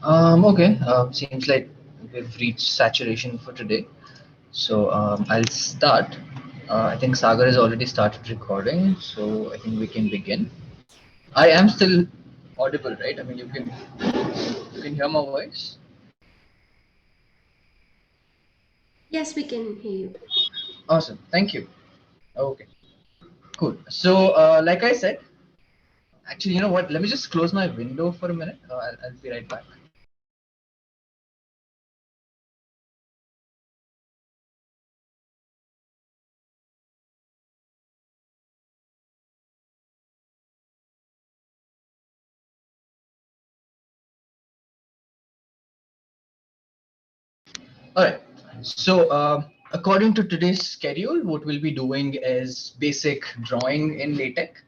Okay. Seems like we've reached saturation for today. So I'll start. I think Sagar has already started recording, so I think we can begin. I am still audible, right? I mean, you can hear my voice. Yes, we can hear you. Awesome. Thank you. Okay. Cool. So like I said, actually, you know what? Let me just close my window for a minute. I'll be right back. All right. So, according to today's schedule, what we'll be doing is basic drawing in LaTeX,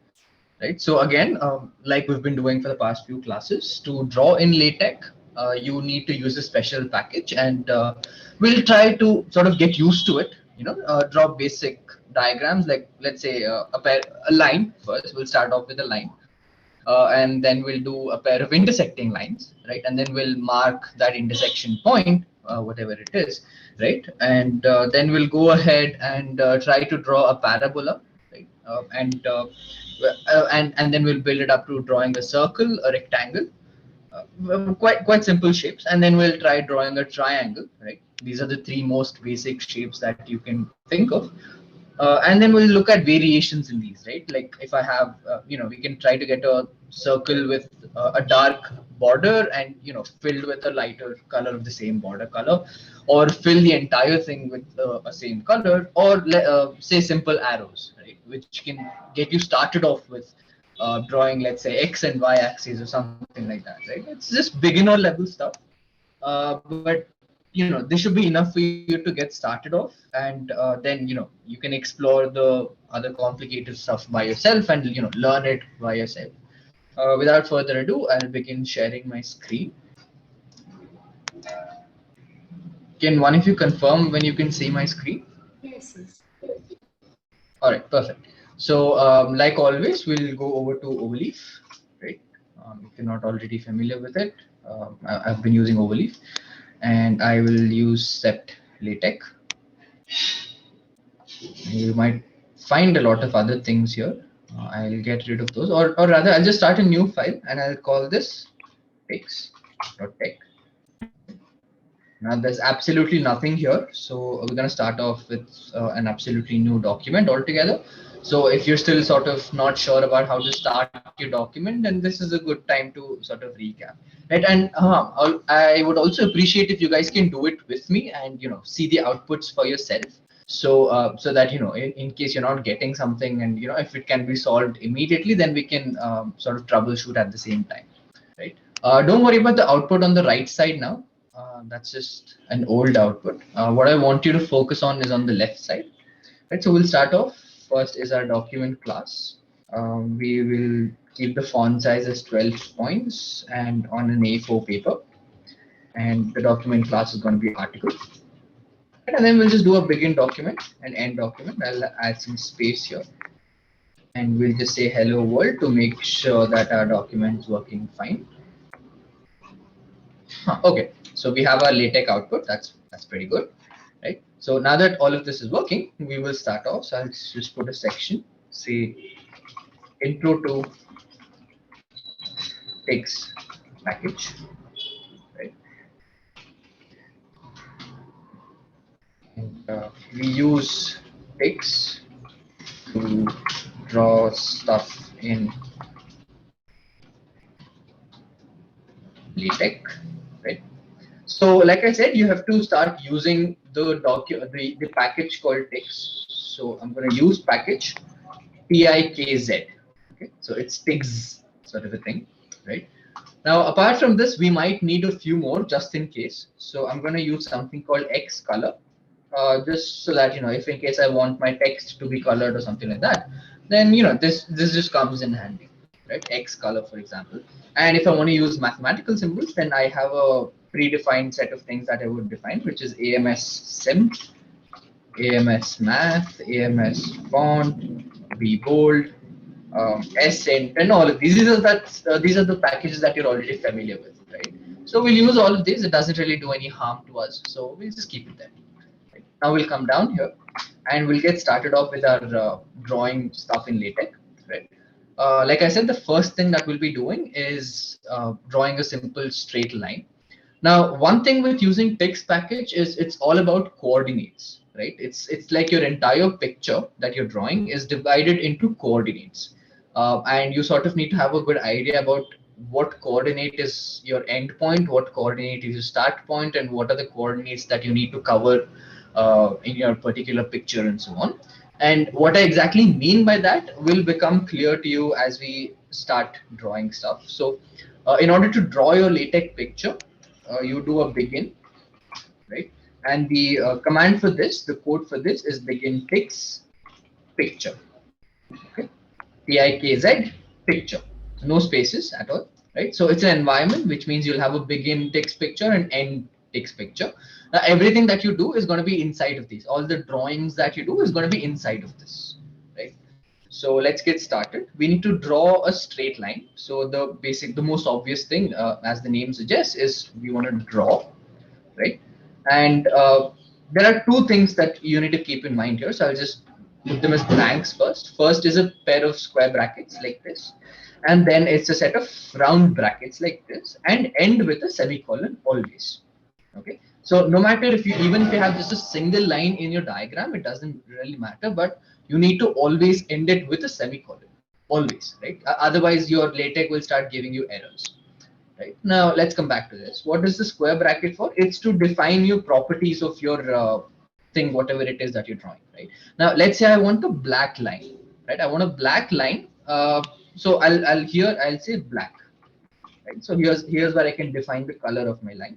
right? So again, like we've been doing for the past few classes, to draw in LaTeX, you need to use a special package, and we'll try to sort of get used to it. Draw basic diagrams, like let's say a line first. We'll start off with a line, and then we'll do a pair of intersecting lines, right? And then we'll mark that intersection point, whatever it is, right? And then we'll go ahead and try to draw a parabola, right? And then we'll build it up to drawing a circle, a rectangle, quite simple shapes, and then we'll try drawing a triangle, right? These are the three most basic shapes that you can think of. And then we'll look at variations in these, right? Like if I have, we can try to get a circle with a dark border and filled with a lighter color of the same border color, or fill the entire thing with a same color, or say simple arrows, right, which can get you started off with drawing, let's say, x and y axes or something like that, right? It's just beginner level stuff, but this should be enough for you to get started off, and then you can explore the other complicated stuff by yourself and learn it by yourself. Without further ado, I'll begin sharing my screen. Can one of you confirm when you can see my screen? Yes, yes. All right, perfect. So like always, we'll go over to Overleaf, right? If you're not already familiar with it, I've been using Overleaf, and I will use Sept LaTeX. You might find a lot of other things here. I'll get rid of those, or rather, I'll just start a new file and I'll call this Tikz.tech. Now, there's absolutely nothing here, so we're going to start off with an absolutely new document altogether. So if you're still sort of not sure about how to start your document, then this is a good time to sort of recap, right? And I would also appreciate if you guys can do it with me and see the outputs for yourself. So that in case you're not getting something, and if it can be solved immediately, then we can sort of troubleshoot at the same time, right? Don't worry about the output on the right side now. That's just an old output. What I want you to focus on is on the left side, right? So we'll start off. First is our document class. We will keep the font size as 12 points and on an A4 paper. And the document class is going to be article. And then we'll just do a begin document and end document. I'll add some space here. And we'll just say hello world to make sure that our document is working fine. Okay, so we have our LaTeX output. That's pretty good, right? So now that all of this is working, we will start off. So I'll just put a section, say intro to Tikz package, right? And we use Tikz to draw stuff in LaTeX, right? So like I said, you have to start using the package called Tikz. So I'm going to use package TIKZ. Okay, so it's Tikz sort of a thing, right? Now, apart from this, we might need a few more just in case. So I'm going to use something called X color, just so that if in case I want my text to be colored or something like that, then this just comes in handy, right? X color, for example. And if I want to use mathematical symbols, then I have a predefined set of things that I would define, which is AMS sim, AMS math, AMS font, B bold, Sint, and all of these. These are the packages that you're already familiar with, right? So we'll use all of these. It doesn't really do any harm to us, so we'll just keep it there. Right? Now we'll come down here, and we'll get started off with our drawing stuff in LaTeX, right? Like I said, the first thing that we'll be doing is drawing a simple straight line. Now, one thing with using Tikz package is it's all about coordinates, right? It's like your entire picture that you're drawing is divided into coordinates, and you sort of need to have a good idea about what coordinate is your end point, what coordinate is your start point, and what are the coordinates that you need to cover in your particular picture and so on. And what I exactly mean by that will become clear to you as we start drawing stuff. So, in order to draw your LaTeX picture, you do a begin, right? And the command for this, the code for this is begin Tikz picture. Okay, Tikz picture, no spaces at all, right? So it's an environment, which means you'll have a begin Tikz picture and end Tikz picture. Now everything that you do is going to be inside of these. All the drawings that you do is going to be inside of this, right? So let's get started. We need to draw a straight line. So the most obvious thing, as the name suggests, is we want to draw, right? And there are two things that you need to keep in mind here. So I'll just put them as blanks first. First is a pair of square brackets like this, and then it's a set of round brackets like this, and end with a semicolon always. Okay. So no matter if you even if you have just a single line in your diagram, it doesn't really matter, but you need to always end it with a semicolon, always, right? Otherwise, your LaTeX will start giving you errors. Right. Now let's come back to this. What is the square bracket for? It's to define your properties of your thing, whatever it is that you're drawing. Right. Now let's say I want a black line. Right. I want a black line. So I'll say black. Right. So here's where I can define the color of my line.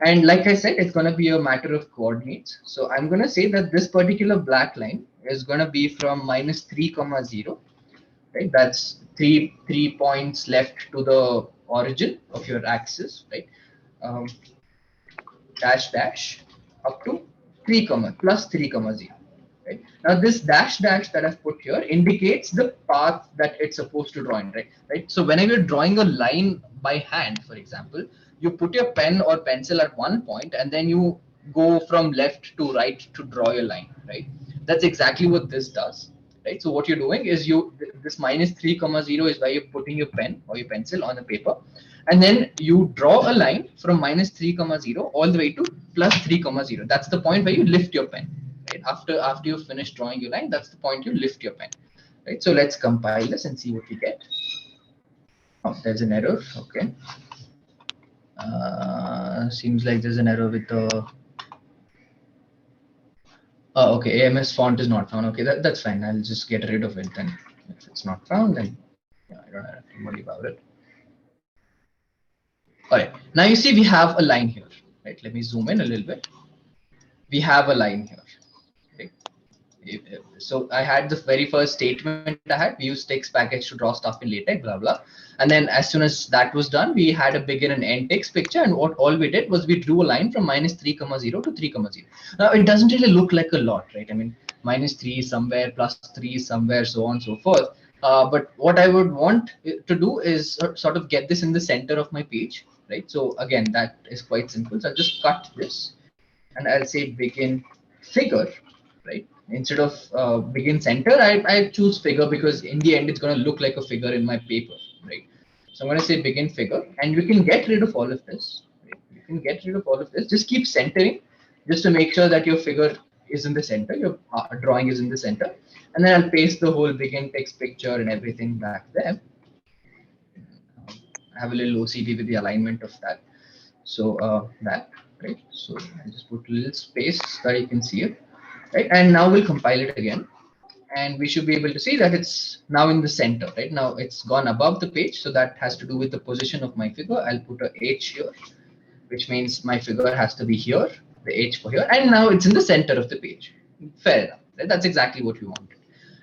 And like I said, it's going to be a matter of coordinates. So I'm going to say that this particular black line is going to be from -3, 0, right? That's three points left to the origin of your axis, right? Um, dash dash up to 3 comma plus 3 comma 0. Right? Now this dash dash that I've put here indicates the path that it's supposed to draw in, right? Right. So whenever you're drawing a line by hand, for example, you put your pen or pencil at one point and then you go from left to right to draw your line, right? That's exactly what this does, right? So what you're doing is this -3 comma 0 is where you're putting your pen or your pencil on the paper, and then you draw a line from -3 comma 0 all the way to +3 comma 0. That's the point where you lift your pen. Right? After you finish drawing your line, that's the point you lift your pen. Right? So let's compile this and see what we get. Oh, there's an error. Okay. Seems like there's an error with the. Oh, okay. AMS font is not found. Okay, that's fine. I'll just get rid of it then. If it's not found, then yeah, I don't have to worry about it. All right. Now you see we have a line here. Right. Let me zoom in a little bit. We have a line here. Right? So I had the very first statement I had. We used Tikz package to draw stuff in LaTeX, blah blah. And then as soon as that was done, we had a begin and end Tikz picture. And what all we did was we drew a line from -3 comma 0 to 3 comma 0. Now it doesn't really look like a lot, right? I mean, -3 somewhere, +3 somewhere, so on and so forth. But what I would want to do is sort of get this in the center of my page, right? So again, that is quite simple. So I'll just cut this and I'll say begin figure, right? Instead of begin center, I choose figure because in the end, it's going to look like a figure in my paper, right? So I'm going to say begin figure, and you can get rid of all of this. Right? You can get rid of all of this. Just keep centering, just to make sure that your figure is in the center, your drawing is in the center, and then I'll paste the whole begin text picture and everything back there. I have a little OCD with the alignment of that. So that, right? So I just put a little space so that you can see it, right? And now we'll compile it again, and we should be able to see that it's now in the center, right? Now it's gone above the page, so that has to do with the position of my figure. I'll put a H here, which means my figure has to be here, the H for here, and now it's in the center of the page. Fair enough, right? That's exactly what we wanted.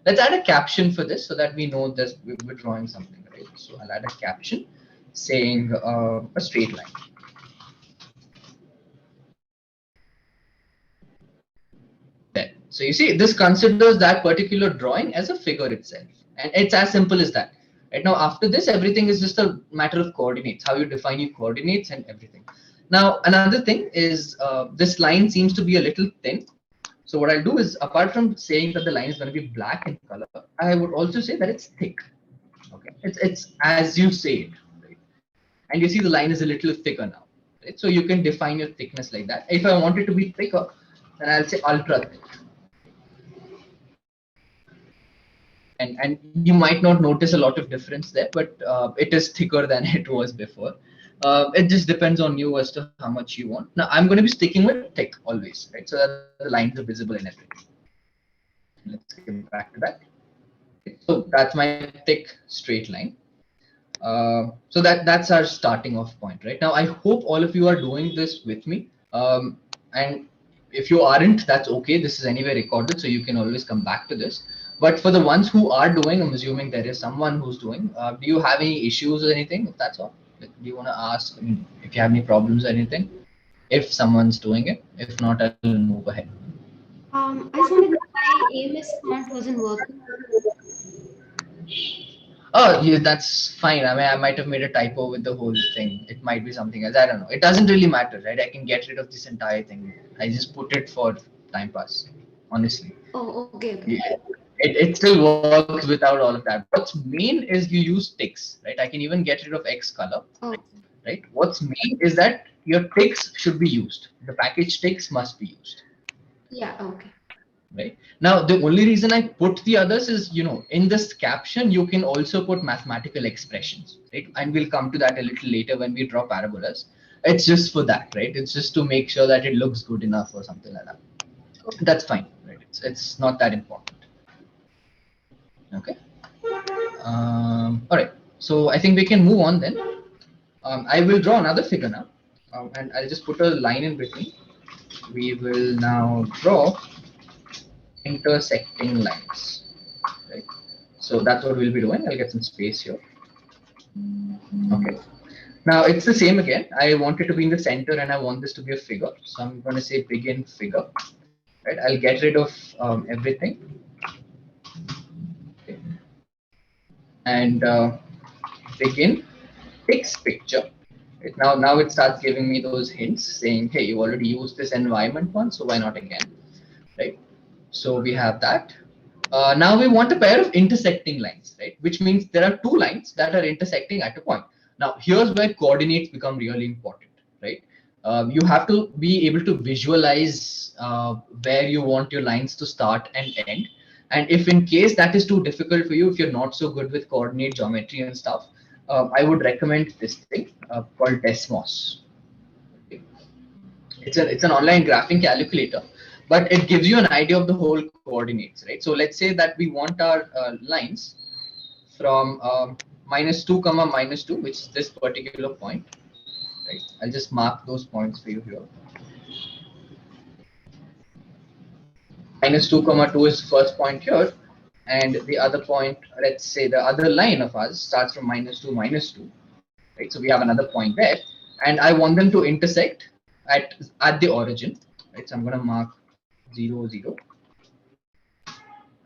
Let's add a caption for this so that we know that we're drawing something, right? So I'll add a caption saying a straight line. There. So you see, this considers that particular drawing as a figure itself. And it's as simple as that. Right now, after this, everything is just a matter of coordinates, how you define your coordinates and everything. Now, another thing is this line seems to be a little thin. So what I'll do is, apart from saying that the line is going to be black in color, I would also say that it's thick. Okay, it's as you say it, right? And you see the line is a little thicker now, right? So you can define your thickness like that. If I want it to be thicker, then I'll say ultra thick. And you might not notice a lot of difference there, but it is thicker than it was before. It just depends on you as to how much you want. Now I'm going to be sticking with thick always, right? So that the lines are visible in everything. Let's get back to that. So that's my thick straight line. So that's our starting off point, right? Now I hope all of you are doing this with me. And if you aren't, that's okay. This is anyway recorded, so you can always come back to this. But for the ones who are doing, I'm assuming there is someone who's doing. Do you have any issues or anything? If that's all, do you want to ask? I mean, if you have any problems or anything, if someone's doing it. If not, I'll move ahead. I just wanted to know why AMS command wasn't working. Oh, yeah, that's fine. I mean, I might have made a typo with the whole thing. It might be something else. I don't know. It doesn't really matter, right? I can get rid of this entire thing. I just put it for time pass, honestly. Oh, okay, okay. Yeah. It still works without all of that. What's main is you use Tikz, right? I can even get rid of X color, Oh, right? What's main is that your Tikz should be used. The package Tikz must be used. yeah, okay. Right now, the only reason I put the others is, in this caption you can also put mathematical expressions, right? And we'll come to that a little later when we draw parabolas. It's just for that, right? It's just to make sure that it looks good enough or something like that. That's fine, right? It's not that important. Okay. All right, so I think we can move on then. I will draw another figure now, and I'll just put a line in between. We will now draw intersecting lines, right? So that's what we'll be doing. I'll get some space here. Okay. Now it's the same again. I want it to be in the center and I want this to be a figure. So I'm going to say begin figure, right? I'll get rid of everything. Okay. And begin Tikz picture. Right? Now it starts giving me those hints saying, hey, you already used this environment one, so why not again, right? So we have that. Now we want a pair of intersecting lines, right? Which means there are two lines that are intersecting at a point. Now here's where coordinates become really important, right? You have to be able to visualize where you want your lines to start and end. And if in case that is too difficult for you, if you're not so good with coordinate geometry and stuff, I would recommend this thing called Desmos. It's an online graphing calculator, but it gives you an idea of the whole coordinates, right? So let's say that we want our lines from -2 comma -2, which is this particular point, right? I'll just mark those points for you here. -2 comma 2 is first point here, and the other point, let's say the other line of ours starts from -2 -2, right? So we have another point there, and I want them to intersect at the origin, right? So I'm going to mark 0 0,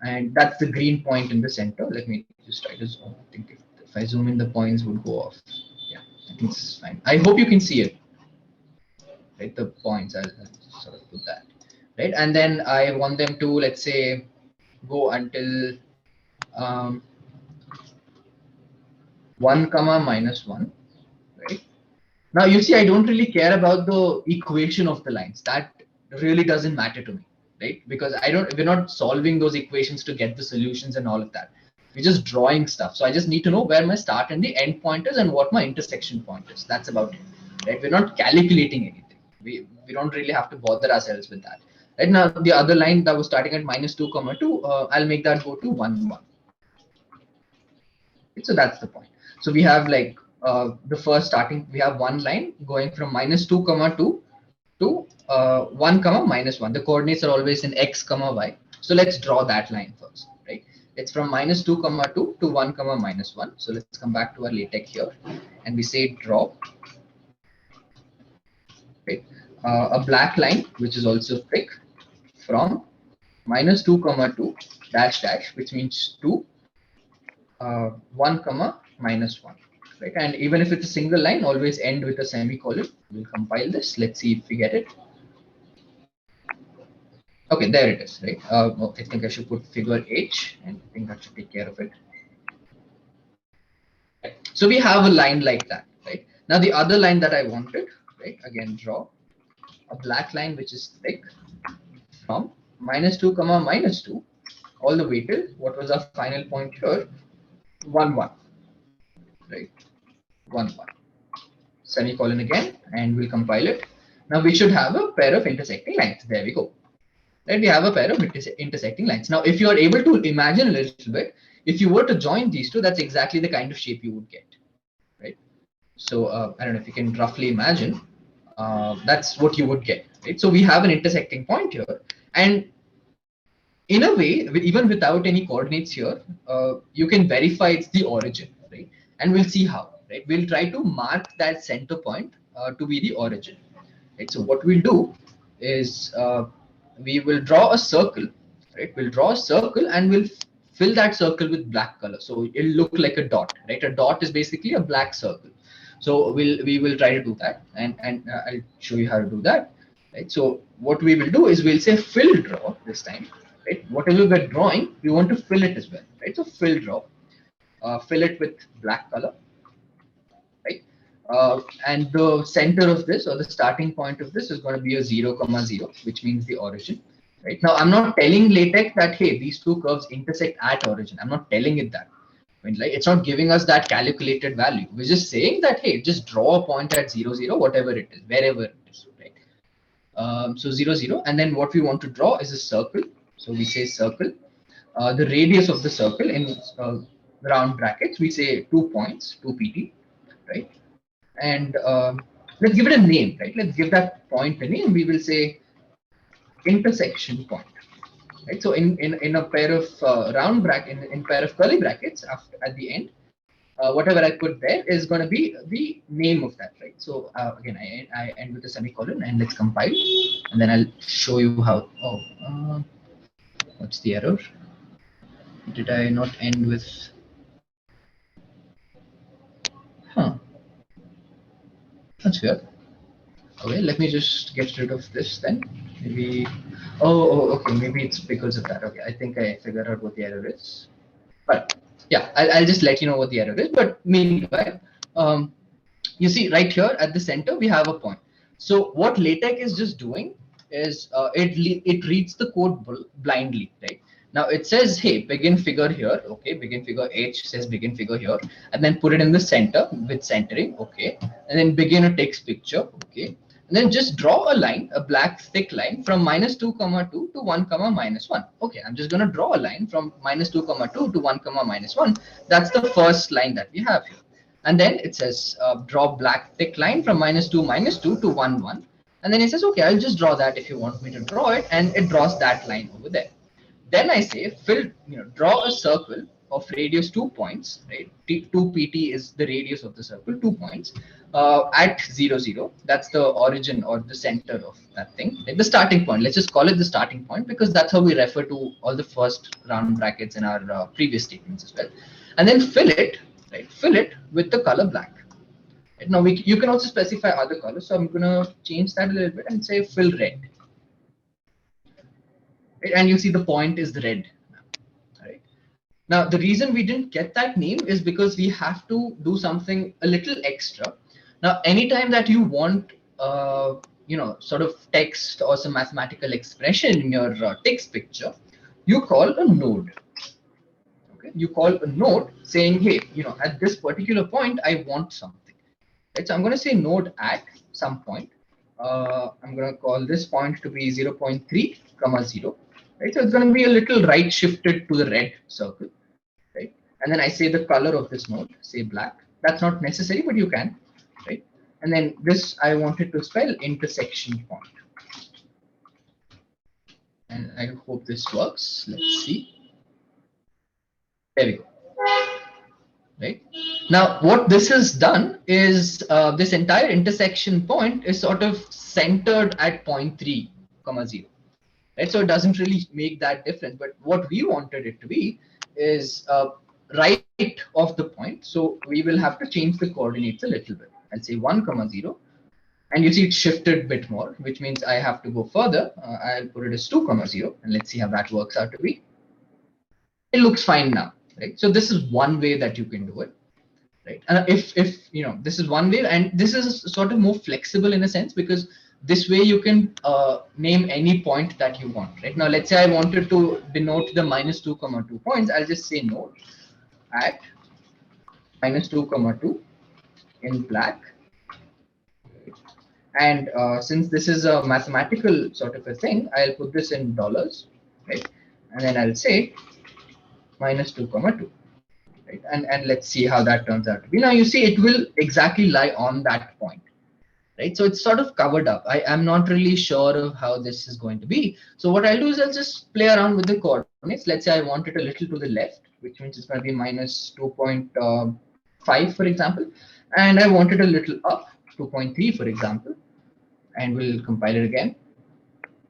and that's the green point in the center. Let me just try to zoom. I think if I zoom in, the points would go off. Yeah, I think it's fine. I hope you can see it, right? The points, I'll sort of put that, right? And then I want them to, let's say, go until 1 comma -1, right? Now you see, I don't really care about the equation of the lines. That really doesn't matter to me, right? Because we're not solving those equations to get the solutions and all of that. We're just drawing stuff. So I just need to know where my start and the end point is and what my intersection point is. That's about it, right? We're not calculating anything. We don't really have to bother ourselves with that. Right now, the other line that was starting at -2 comma 2, I'll make that go to 1 1. So that's the point. So we have like the first starting, we have one line going from -2 comma 2 to 1 comma -1. The coordinates are always in x comma y. So let's draw that line first, right? It's from -2 comma 2 to 1 comma -1. So let's come back to our LaTeX here, and we say draw, right? A black line which is also thick from -2 comma 2 dash dash, which means 2 1 comma minus 1, right? And even if it's a single line, always end with a semicolon. We'll compile this. Let's see if we get it. Okay, there it is, right? I think I should put figure H, and I think that should take care of it. So we have a line like that, right? Now the other line that I wanted, right? Again, draw a black line which is thick from -2 comma -2 all the way till what was our final point here, 1 1, right? 1 1, semicolon again, and we'll compile it. Now we should have a pair of intersecting lines. There we go. Right, we have a pair of intersecting lines. Now, if you are able to imagine a little bit, if you were to join these two, that's exactly the kind of shape you would get, right? So I don't know if you can roughly imagine. That's what you would get, right? So we have an intersecting point here, and in a way, even without any coordinates here, you can verify it's the origin, right? And we'll see how, right? We'll try to mark that center point to be the origin, right? So what we'll do is we will draw a circle, right? We'll draw a circle and we'll fill that circle with black color. So it'll look like a dot, right? A dot is basically a black circle. So we will try to do that, and I'll show you how to do that, right? So what we will do is we'll say fill draw this time, right? Whatever we're drawing, we want to fill it as well, right? So fill draw, fill it with black color, right? And the center of this, or the starting point of this, is going to be a 0 comma 0, which means the origin, right? Now I'm not telling LaTeX that hey, these two curves intersect at origin. I'm not telling it that. I mean, like, it's not giving us that calculated value. We're just saying that hey, just draw a point at 0 0, whatever it is, wherever it is, right? So 0 0, and then what we want to draw is a circle. So we say circle. The radius of the circle in round brackets, we say 2 points, 2 pt, right? And let's give it a name, right? Let's give that point a name. We will say intersection point, right? So in a pair of round bracket, in pair of curly brackets after at the end, whatever I put there is going to be the name of that, right? So again, I end with a semicolon, and let's compile, and then I'll show you how. Oh, what's the error? Did I not end with? Huh. That's weird. Okay, let me just get rid of this then. Maybe. Oh, okay. Maybe it's because of that. Okay, I think I figured out what the error is. But yeah, I'll just let you know what the error is. But meanwhile, you see right here at the center we have a point. So what LaTeX is just doing is it reads the code blindly, right? Now it says, hey, begin figure here. Okay, begin figure H says begin figure here, and then put it in the center with centering. Okay, and then begin a text picture. Okay, and then just draw a line, a black thick line from -2 comma 2 to 1 comma -1. Okay, I'm just going to draw a line from -2 comma 2 to 1 comma -1. That's the first line that we have here. And then it says draw black thick line from -2 to 1 1. And then it says, okay, I'll just draw that if you want me to draw it, and it draws that line over there. Then I say fill, draw a circle of radius 2 points, right? 2 pt is the radius of the circle, 2 points at 0 0. That's the origin or the center of that thing, like the starting point. Let's just call it the starting point, because that's how we refer to all the first round brackets in our previous statements as well. And then fill it, right? Fill it with the color black. Right? Now you can also specify other colors. So I'm gonna change that a little bit and say fill red. Right? And you see the point is the red. Right? Now the reason we didn't get that name is because we have to do something a little extra. Now anytime that you want sort of text or some mathematical expression in your text picture, you call a node. Okay, you call a node saying, hey, at this particular point I want something. Right? So I'm going to say node at some point. I'm going to call this point to be 0.3 comma 0. Right? So it's going to be a little right shifted to the red circle. Right? And then I say the color of this node, say black. That's not necessary, but you can. Right? And then this I wanted to spell intersection point. And I hope this works. Let's see. There we go. Right? Now, what this has done is this entire intersection point is sort of centered at 0.3 comma 0. Right? So it doesn't really make that difference. But what we wanted it to be is right of the point. So we will have to change the coordinates a little bit. I'll say 1, 0. And you see it shifted a bit more, which means I have to go further. I'll put it as 2, 0. And let's see how that works out to be. It looks fine now, right? So this is one way that you can do it, right? And if you know, this is one way, and this is sort of more flexible in a sense, because this way you can name any point that you want, right? Now let's say I wanted to denote the -2, 2 points. I'll just say node at -2, 2 in black. And since this is a mathematical sort of a thing, I'll put this in dollars, right? And then I'll say -2, 2. Right? And let's see how that turns out to be. Now you see it will exactly lie on that point, right? So it's sort of covered up. I'm not really sure of how this is going to be. So what I'll do is I'll just play around with the coordinates. Let's say I want it a little to the left, which means it's going to be -2.5, for example. And I want it a little up, 2.3, for example. And we'll compile it again.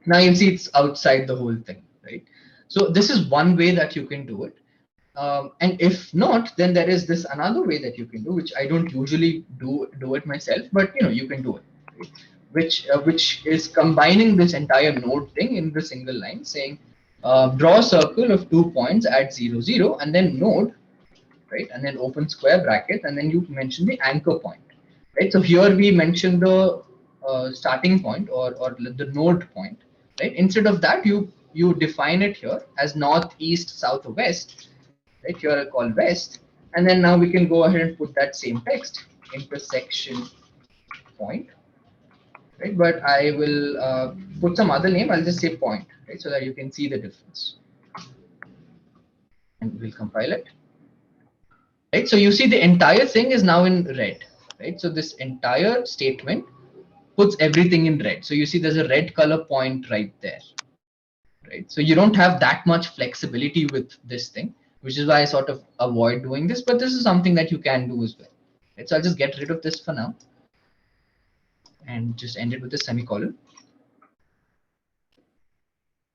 Now you see it's outside the whole thing, right? So this is one way that you can do it. And if not, then there is this another way that you can do, which I don't usually do it myself, but you know you can do it, right? Which is combining this entire node thing in the single line, saying draw a circle of 2 points at 0, 0, and then node, right, and then open square bracket, and then you mention the anchor point, right? So here we mention the starting point or the node point, right? Instead of that, you define it here as north, east, south, or west, right? Here I call west, and then now we can go ahead and put that same text, intersection point, right? But I will put some other name. I'll just say point, right, so that you can see the difference. And we'll compile it, right? So you see the entire thing is now in red, right? So this entire statement puts everything in red. So you see there's a red color point right there, right? So you don't have that much flexibility with this thing, which is why I sort of avoid doing this, but this is something that you can do as well, right? So I'll just get rid of this for now and just end it with a semicolon.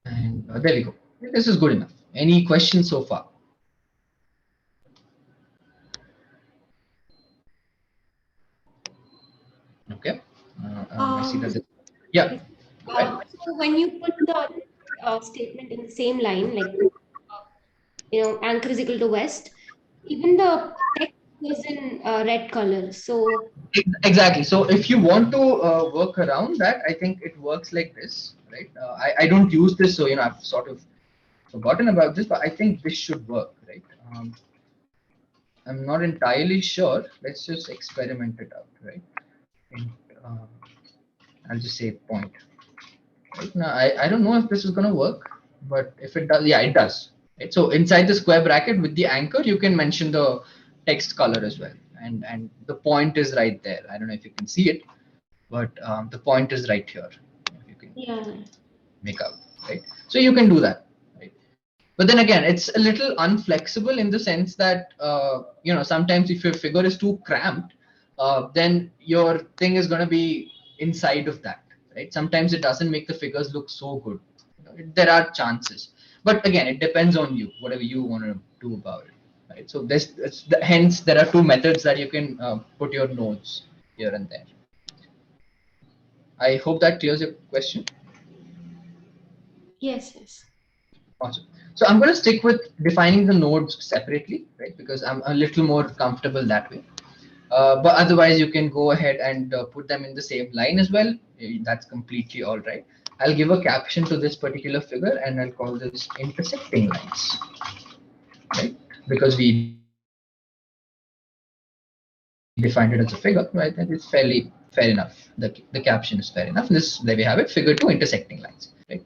And there we go. This is good enough. Any questions so far? Okay. I see that. Yeah. Yes. Go ahead. So when you put the statement in the same line, like anchor is equal to west, even the text is in red color. So Exactly. So if you want to work around that, I think it works like this, right? I don't use this, so I've sort of forgotten about this, but I think this should work, right? I'm not entirely sure. Let's just experiment it out, right? And, I'll just say point. Right now, I don't know if this is gonna work, but if it does, yeah, it does. Right? So inside the square bracket with the anchor, you can mention the text color as well, and the point is right there. I don't know if you can see it, but the point is right here. If you can yeah, make out, right? So you can do that, right? But then again, it's a little unflexible in the sense that sometimes if your figure is too cramped, then your thing is going to be inside of that, right? Sometimes it doesn't make the figures look so good. There are chances, but again, it depends on you, whatever you want to do about it, right? So hence there are two methods that you can put your nodes here and there. I hope that clears your question. yes, yes. Awesome. So I'm going to stick with defining the nodes separately, right? Because I'm a little more comfortable that way. But otherwise, you can go ahead and put them in the same line as well. That's completely all right. I'll give a caption to this particular figure, and I'll call this intersecting lines, right? Because we defined it as a figure, right? And it's fairly fair enough. The caption is fair enough. And this, there we have it, figure two intersecting lines, right?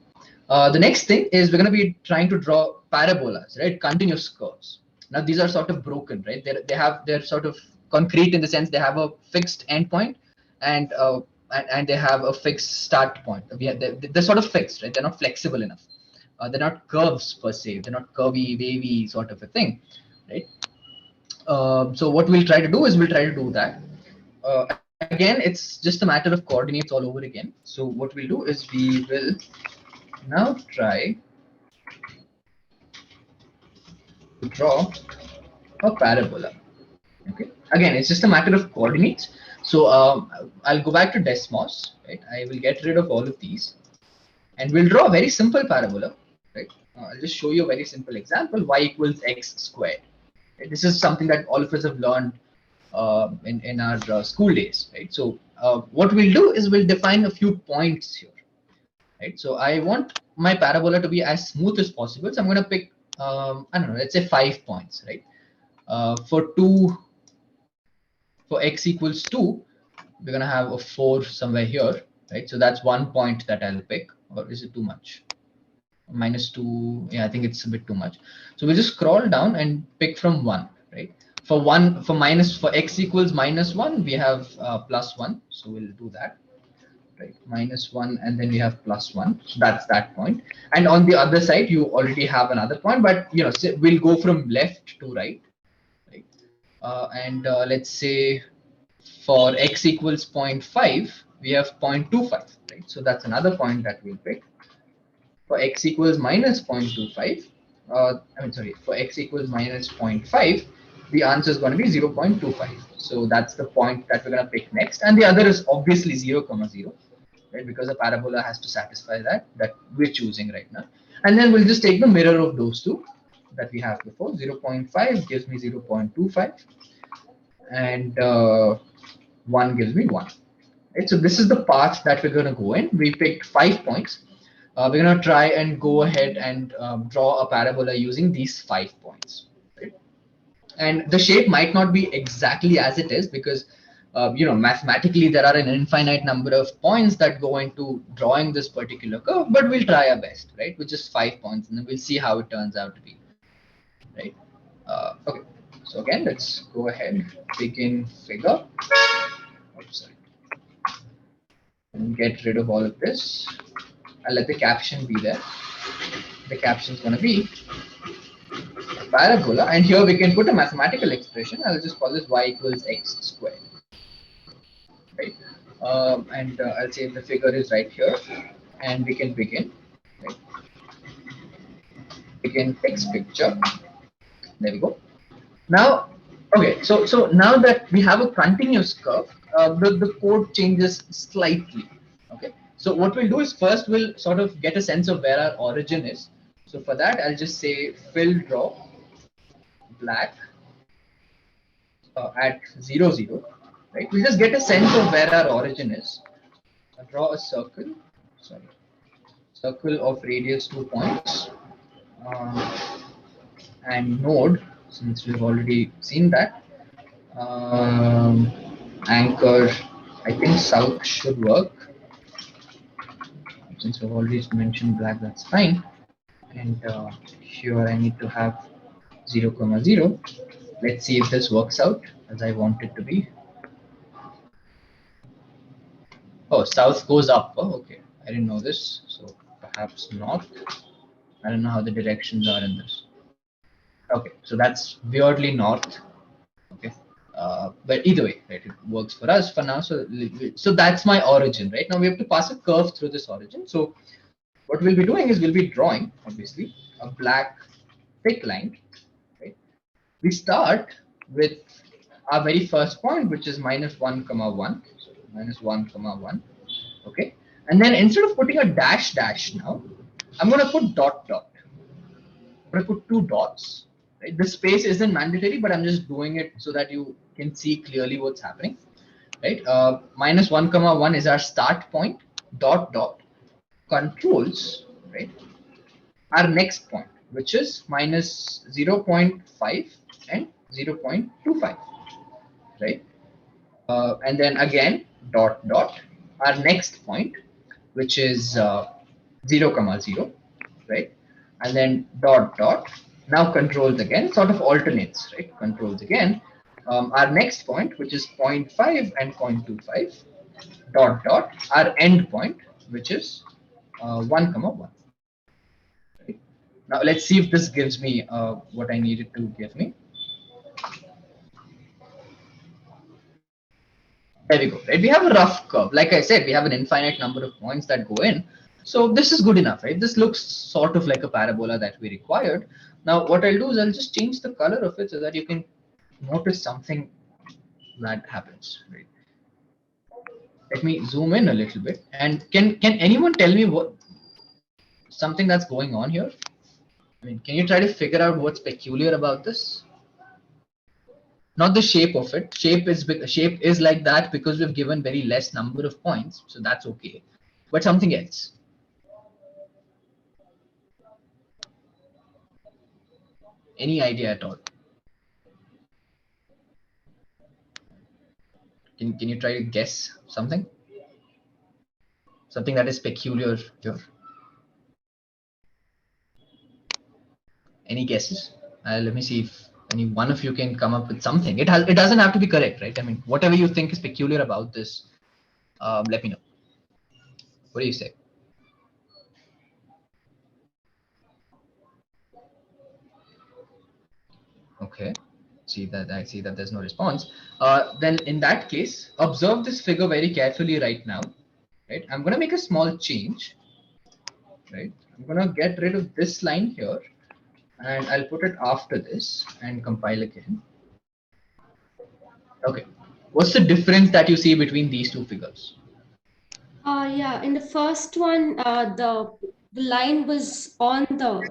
The next thing is we're going to be trying to draw parabolas, right? Continuous curves. Now these are sort of broken, right? They're sort of concrete in the sense they have a fixed endpoint and and they have a fixed start point. They're sort of fixed, right? They're not flexible enough. They're not curves per se. They're not curvy, wavy sort of a thing, right? So what we'll try to do is we'll try to do that. Again, it's just a matter of coordinates all over again. So what we'll do is we will now try to draw a parabola. Okay. Again, it's just a matter of coordinates. So I'll go back to Desmos. Right. I will get rid of all of these, and we'll draw a very simple parabola. Right. I'll just show you a very simple example: y equals x squared. Right? This is something that all of us have learned in our school days. Right. So what we'll do is we'll define a few points here. Right. So I want my parabola to be as smooth as possible. So I'm going to pick I don't know, let's say 5 points. Right. For x equals 2, we're going to have a 4 somewhere here, right? So that's 1 point that I'll pick. Or is it too much? -2, yeah, I think it's a bit too much. So we just scroll down and pick from 1, right? For x equals -1, we have +1. So we'll do that, right? -1, and then we have +1. So that's that point. And on the other side, you already have another point, but we'll go from left to right, right? And let's say for x equals 0.5, we have 0.25, right? So that's another point that we'll pick. For x equals minus 0.25, for x equals minus 0.5, the answer is going to be 0.25. So that's the point that we're going to pick next. And the other is obviously 0, 0, right? Because a parabola has to satisfy that we're choosing right now. And then we'll just take the mirror of those two that we have before. 0.5 gives me 0.25. And 1 gives me 1. Right? So this is the path that we're going to go in. We picked 5 points. We're going to try and go ahead and draw a parabola using these 5 points. Right? And the shape might not be exactly as it is because mathematically there are an infinite number of points that go into drawing this particular curve, but we'll try our best, right? With just 5 points, and then we'll see how it turns out to be, right? Okay. So again, let's go ahead, begin figure. Oops, sorry. And get rid of all of this. I'll let the caption be there. The caption is going to be a parabola, and here we can put a mathematical expression. I'll just call this y equals x squared, right? And I'll say the figure is right here, and we can begin. Right? Begin fix picture. There we go. Now, okay, so now that we have a continuous curve, the code changes slightly. Okay, so what we'll do is first we'll sort of get a sense of where our origin is. So for that, I'll just say fill draw black at 0, 0. Right, we'll just get a sense of where our origin is. I'll draw a circle. Sorry, circle of radius 2 points and node. Since we've already seen that, anchor, I think south should work. Since we've already mentioned black, that's fine. And here I need to have 0, 0. Let's see if this works out as I want it to be. Oh, south goes up. Oh, okay. I didn't know this. So perhaps north. I don't know how the directions are in this. Okay, so that's weirdly north. Okay, but either way, right, it works for us for now. So that's my origin, right? Now we have to pass a curve through this origin. So what we'll be doing is we'll be drawing, obviously, a black thick line, right? We start with our very first point, which is -1, 1. So -1, 1. Okay, and then instead of putting a dash now, I'm going to put dot. I'm going to put 2 dots. Right? The space isn't mandatory, but I'm just doing it so that you can see clearly what's happening. Right? -1, 1 is our start point. Dot controls, right, our next point, which is -0.5 and 0.25. Right? And then again dot our next point, which is 0, 0, right? And then dot now controls again, sort of alternates, right? Controls again. Our next point, which is 0.5 and 0.25, dot our end point, which is 1, 1. Right? Now let's see if this gives me what I needed to give me. There we go. Right? We have a rough curve. Like I said, we have an infinite number of points that go in. So this is good enough, right? This looks sort of like a parabola that we required. Now what I'll do is I'll just change the color of it so that you can notice something that happens. Right? Let me zoom in a little bit. And can anyone tell me what something that's going on here? I mean, can you try to figure out what's peculiar about this? Not the shape of it. Shape is like that because we've given very less number of points, so that's okay. But something else. Any idea at all? Can you try to guess something? Something that is peculiar here. Any guesses? Let me see if any one of you can come up with something. It doesn't have to be correct, right? I mean, whatever you think is peculiar about this, let me know. What do you say? Okay. I see that there's no response. Then in that case, observe this figure very carefully right now. Right. I'm gonna make a small change. Right. I'm gonna get rid of this line here, and I'll put it after this and compile again. Okay. What's the difference that you see between these two figures? Yeah, in the first one, the line was on the dot.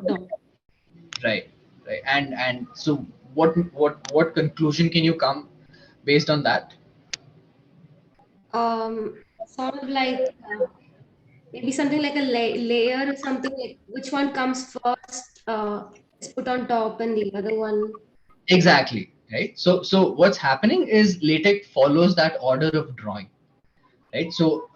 Right. Right. And so what conclusion can you come based on that? Sort of like maybe something like a layer or something like which one comes first is put on top and the other one. Exactly. Right. So what's happening is LaTeX follows that order of drawing. Right. So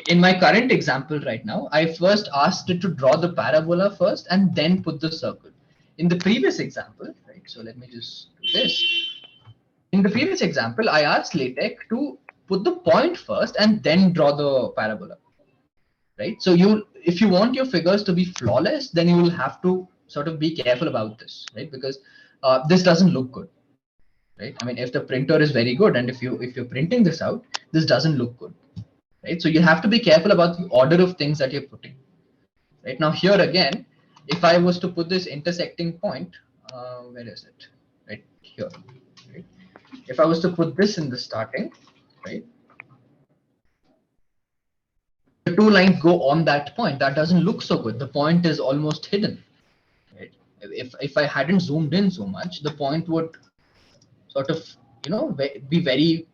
in my current example right now, I first asked it to draw the parabola first and then put the circle. In the previous example, right? So let me just do this. In the previous example, I asked LaTeX to put the point first and then draw the parabola. Right. So if you want your figures to be flawless, then you will have to sort of be careful about this, right? Because this doesn't look good. Right. I mean, if the printer is very good and if you're printing this out, this doesn't look good. Right. So you have to be careful about the order of things that you're putting. Right now, here again, if I was to put this intersecting point, where is it? Right here. Right? If I was to put this in the starting, right, the two lines go on that point. That doesn't look so good. The point is almost hidden. Right? If I hadn't zoomed in so much, the point would sort of be very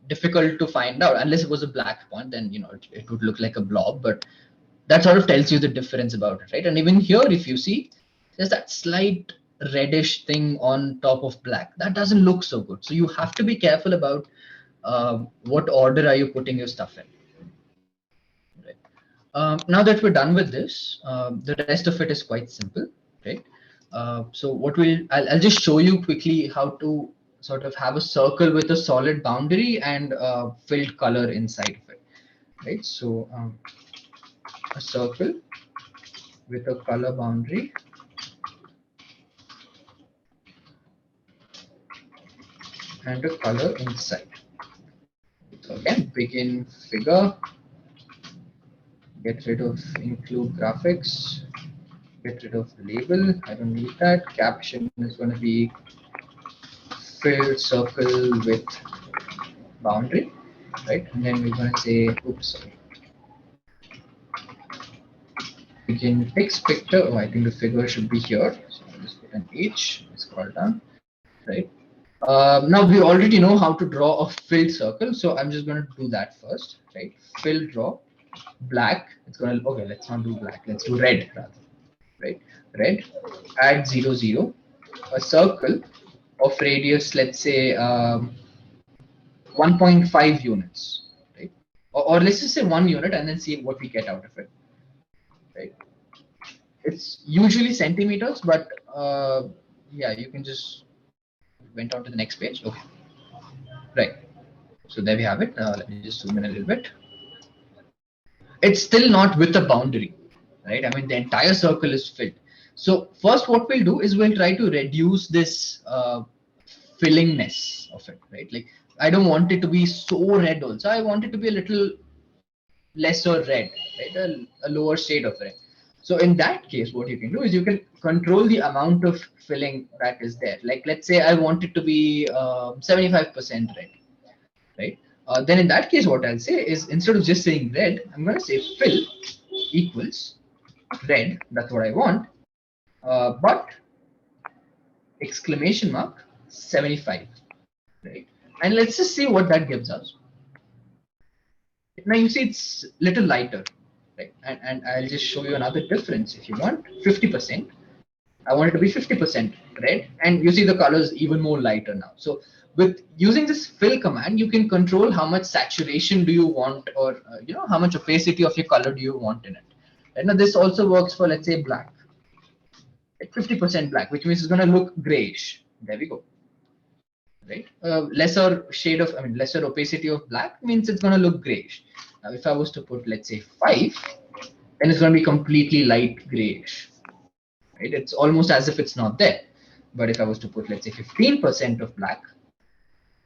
difficult to find out unless it was a black point. Then it would look like a blob, but that sort of tells you the difference about it, right? And even here, if you see, there's that slight reddish thing on top of black. That doesn't look so good. So you have to be careful about what order are you putting your stuff in. Right? Now that we're done with this, the rest of it is quite simple, right? So what I'll just show you quickly how to sort of have a circle with a solid boundary and filled color inside of it, right? So a circle with a color boundary and a color inside. So again, begin figure, get rid of include graphics, get rid of the label. I don't need that. Caption is going to be filled circle with boundary, right? And then we're going to say, oops, sorry. Begin text picture. Oh, I think the figure should be here. So I'll just put an H, scroll down, right? Now we already know how to draw a filled circle, so I'm just going to do that first, right? Fill draw black. It's going to okay. Let's not do black. Let's do red rather, right? Red. Add 0 0. A circle of radius, let's say 1.5 units, right? Or let's just say 1 unit and then see what we get out of it, right? It's usually centimeters, but yeah, you can just went on to the next page. Okay, right. So there we have it. Let me just zoom in a little bit. It's still not with a boundary, right? I mean, the entire circle is filled. So first what we'll do is we'll try to reduce this fillingness of it, right? Like I don't want it to be so red also. I want it to be a little lesser red, right? A lower shade of red. So in that case, what you can do is you can control the amount of filling that is there. Like let's say I want it to be 75% red, right? Then in that case, what I'll say is instead of just saying red, I'm going to say fill equals red. That's what I want. But exclamation mark 75, right? And let's just see what that gives us. Now you see it's little lighter, right? And I'll just show you another difference. If you want 50%, I want it to be 50% red, and you see the color is even more lighter now. So with using this fill command, you can control how much saturation do you want, or how much opacity of your color do you want in it. And now this also works for, let's say, black. 50% black, which means it's going to look grayish. There we go. Right? Lesser shade of, lesser opacity of black means it's going to look grayish. Now, if I was to put, let's say, 5, then it's going to be completely light grayish. Right? It's almost as if it's not there. But if I was to put, let's say, 15% of black,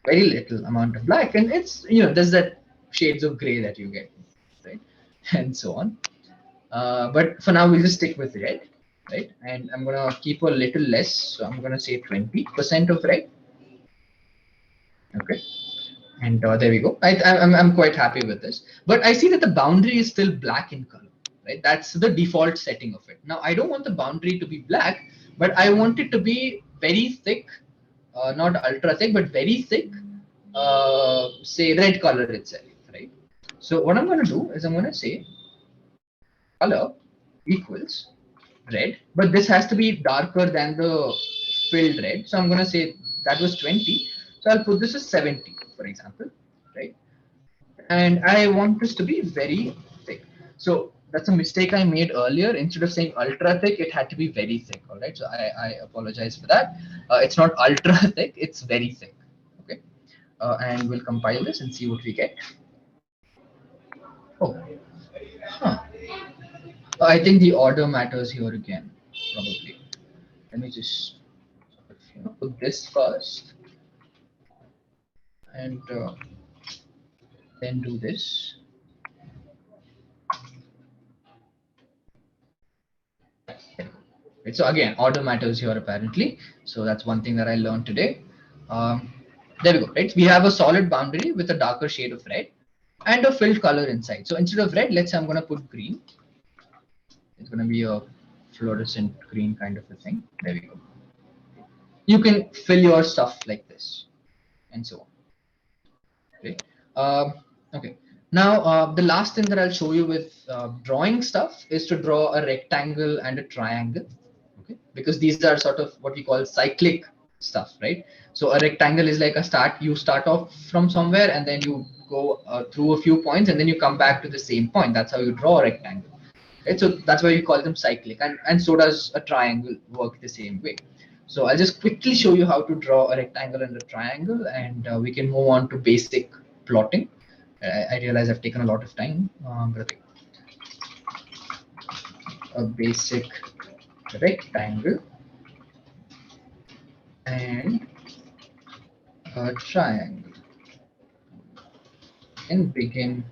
very little amount of black, and it's, there's that shades of gray that you get, right? And so on. But for now, we'll just stick with red, right? And I'm going to keep a little less. So I'm going to say 20% of red. Okay. And there we go. I'm quite happy with this. But I see that the boundary is still black in color, right? That's the default setting of it. Now, I don't want the boundary to be black, but I want it to be very thick, not ultra thick, but very thick, say red color itself, right? So what I'm going to do is I'm going to say color equals red, but this has to be darker than the filled red. So I'm going to say that was 20. So I'll put this as 70, for example, right? And I want this to be very thick. So that's a mistake I made earlier. Instead of saying ultra thick, it had to be very thick. All right. So I apologize for that. It's not ultra thick, it's very thick. Okay. And we'll compile this and see what we get. Oh, huh. I think the order matters here again, probably. Let me just put this first and then do this. Right, so again, order matters here apparently. So that's one thing that I learned today. There we go, right? We have a solid boundary with a darker shade of red and a filled color inside. So instead of red, let's say I'm going to put green. It's going to be a fluorescent green kind of a thing. There we go. You can fill your stuff like this and so on. Okay. Okay. Now, the last thing that I'll show you with drawing stuff is to draw a rectangle and a triangle. Okay, because these are sort of what we call cyclic stuff, right? So a rectangle is like you start off from somewhere and then you go through a few points and then you come back to the same point. That's how you draw a rectangle. Right? So that's why we call them cyclic, and so does a triangle work the same way. So I'll just quickly show you how to draw a rectangle and a triangle, and we can move on to basic plotting. I realize I've taken a lot of time, but okay. A basic rectangle and a triangle, and begin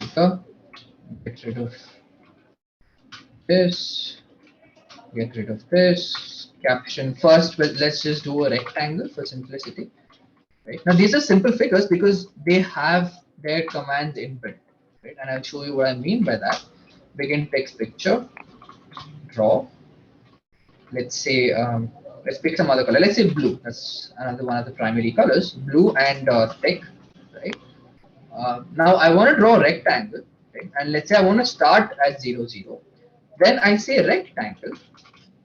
with get rid of this, get rid of this caption first. Well, let's just do a rectangle for simplicity. Right now, these are simple figures because they have their commands inbuilt, right? And I'll show you what I mean by that. Begin text picture, draw. Let's say let's pick some other color. Let's say blue. That's another one of the primary colors, blue and thick, right? Now I want to draw a rectangle, right? And let's say I want to start at 0, 0. Then I say rectangle,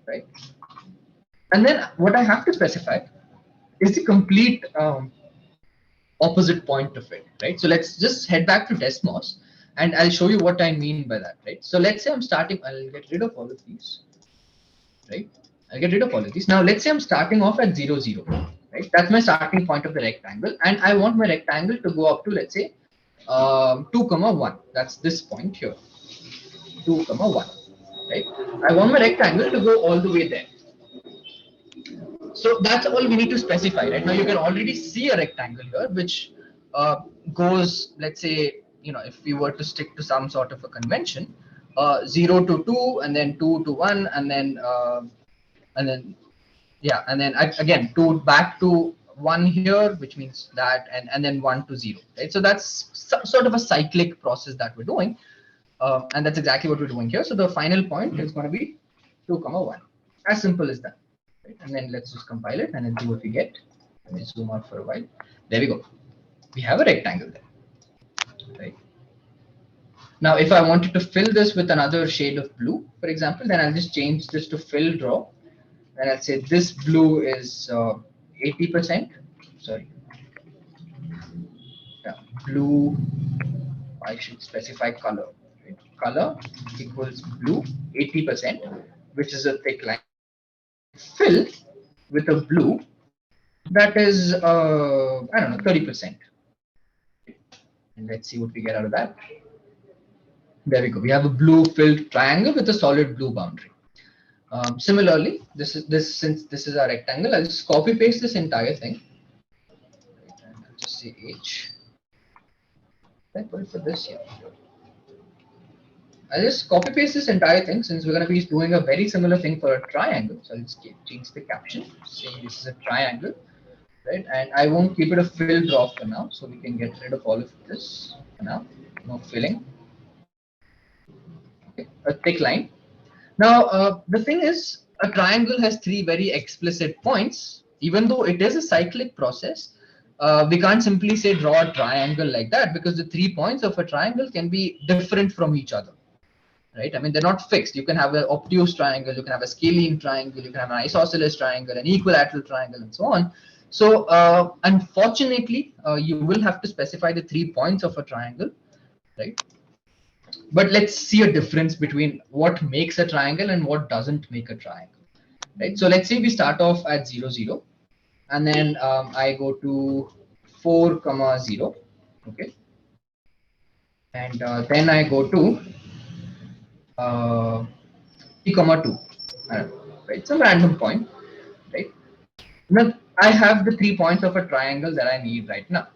right? And then what I have to specify is the complete opposite point of it, right? So let's just head back to Desmos and I'll show you what I mean by that, right? So let's say I'm starting, I'll get rid of all of these, right? I'll get rid of all of these. Now let's say I'm starting off at 0, 0, right? That's my starting point of the rectangle, and I want my rectangle to go up to, let's say, 2, 1. That's this point here, 2, 1, right? I want my rectangle to go all the way there. So that's all we need to specify. Right now you can already see a rectangle here, which goes, let's say, if we were to stick to some sort of a convention, 0 to 2, and then 2 to 1, and then yeah, and then again 2 back to 1 here, which means that, and then 1 to 0, right? So that's sort of a cyclic process that we're doing, and that's exactly what we're doing here. So the final point is going to be 2 comma 1, as simple as that, right? And then let's just compile it and then see what we get. Let me zoom out for a while. There we go. We have a rectangle there, right? Now, if I wanted to fill this with another shade of blue, for example, then I'll just change this to fill draw. And I'll say this blue is 80%. Sorry. Yeah, blue, I should specify color. Right? Color equals blue 80%, which is a thick line. Fill with a blue that is, I don't know, 30%. And let's see what we get out of that. There we go. We have a blue filled triangle with a solid blue boundary. Similarly, since this is our rectangle, I'll just copy paste this entire thing. And I'll just say H. Then put it for this here. I'll just copy paste this entire thing since we're going to be doing a very similar thing for a triangle. So I'll just change the caption saying this is a triangle, right? And I won't keep it a fill draw for now, so we can get rid of all of this for now. No filling. Okay, a thick line. Now, the thing is, a triangle has 3 very explicit points. Even though it is a cyclic process, we can't simply say draw a triangle like that, because the 3 points of a triangle can be different from each other, right? I mean, they're not fixed. You can have an obtuse triangle, you can have a scalene triangle, you can have an isosceles triangle, an equilateral triangle, and so on. So, unfortunately, you will have to specify the 3 points of a triangle, right? But let's see a difference between what makes a triangle and what doesn't make a triangle, right? So let's say we start off at 0, 0, and then I go to 4, comma 0, okay? And then I go to 3, comma 2, right? Some random point, right? Now I have the 3 points of a triangle that I need right now,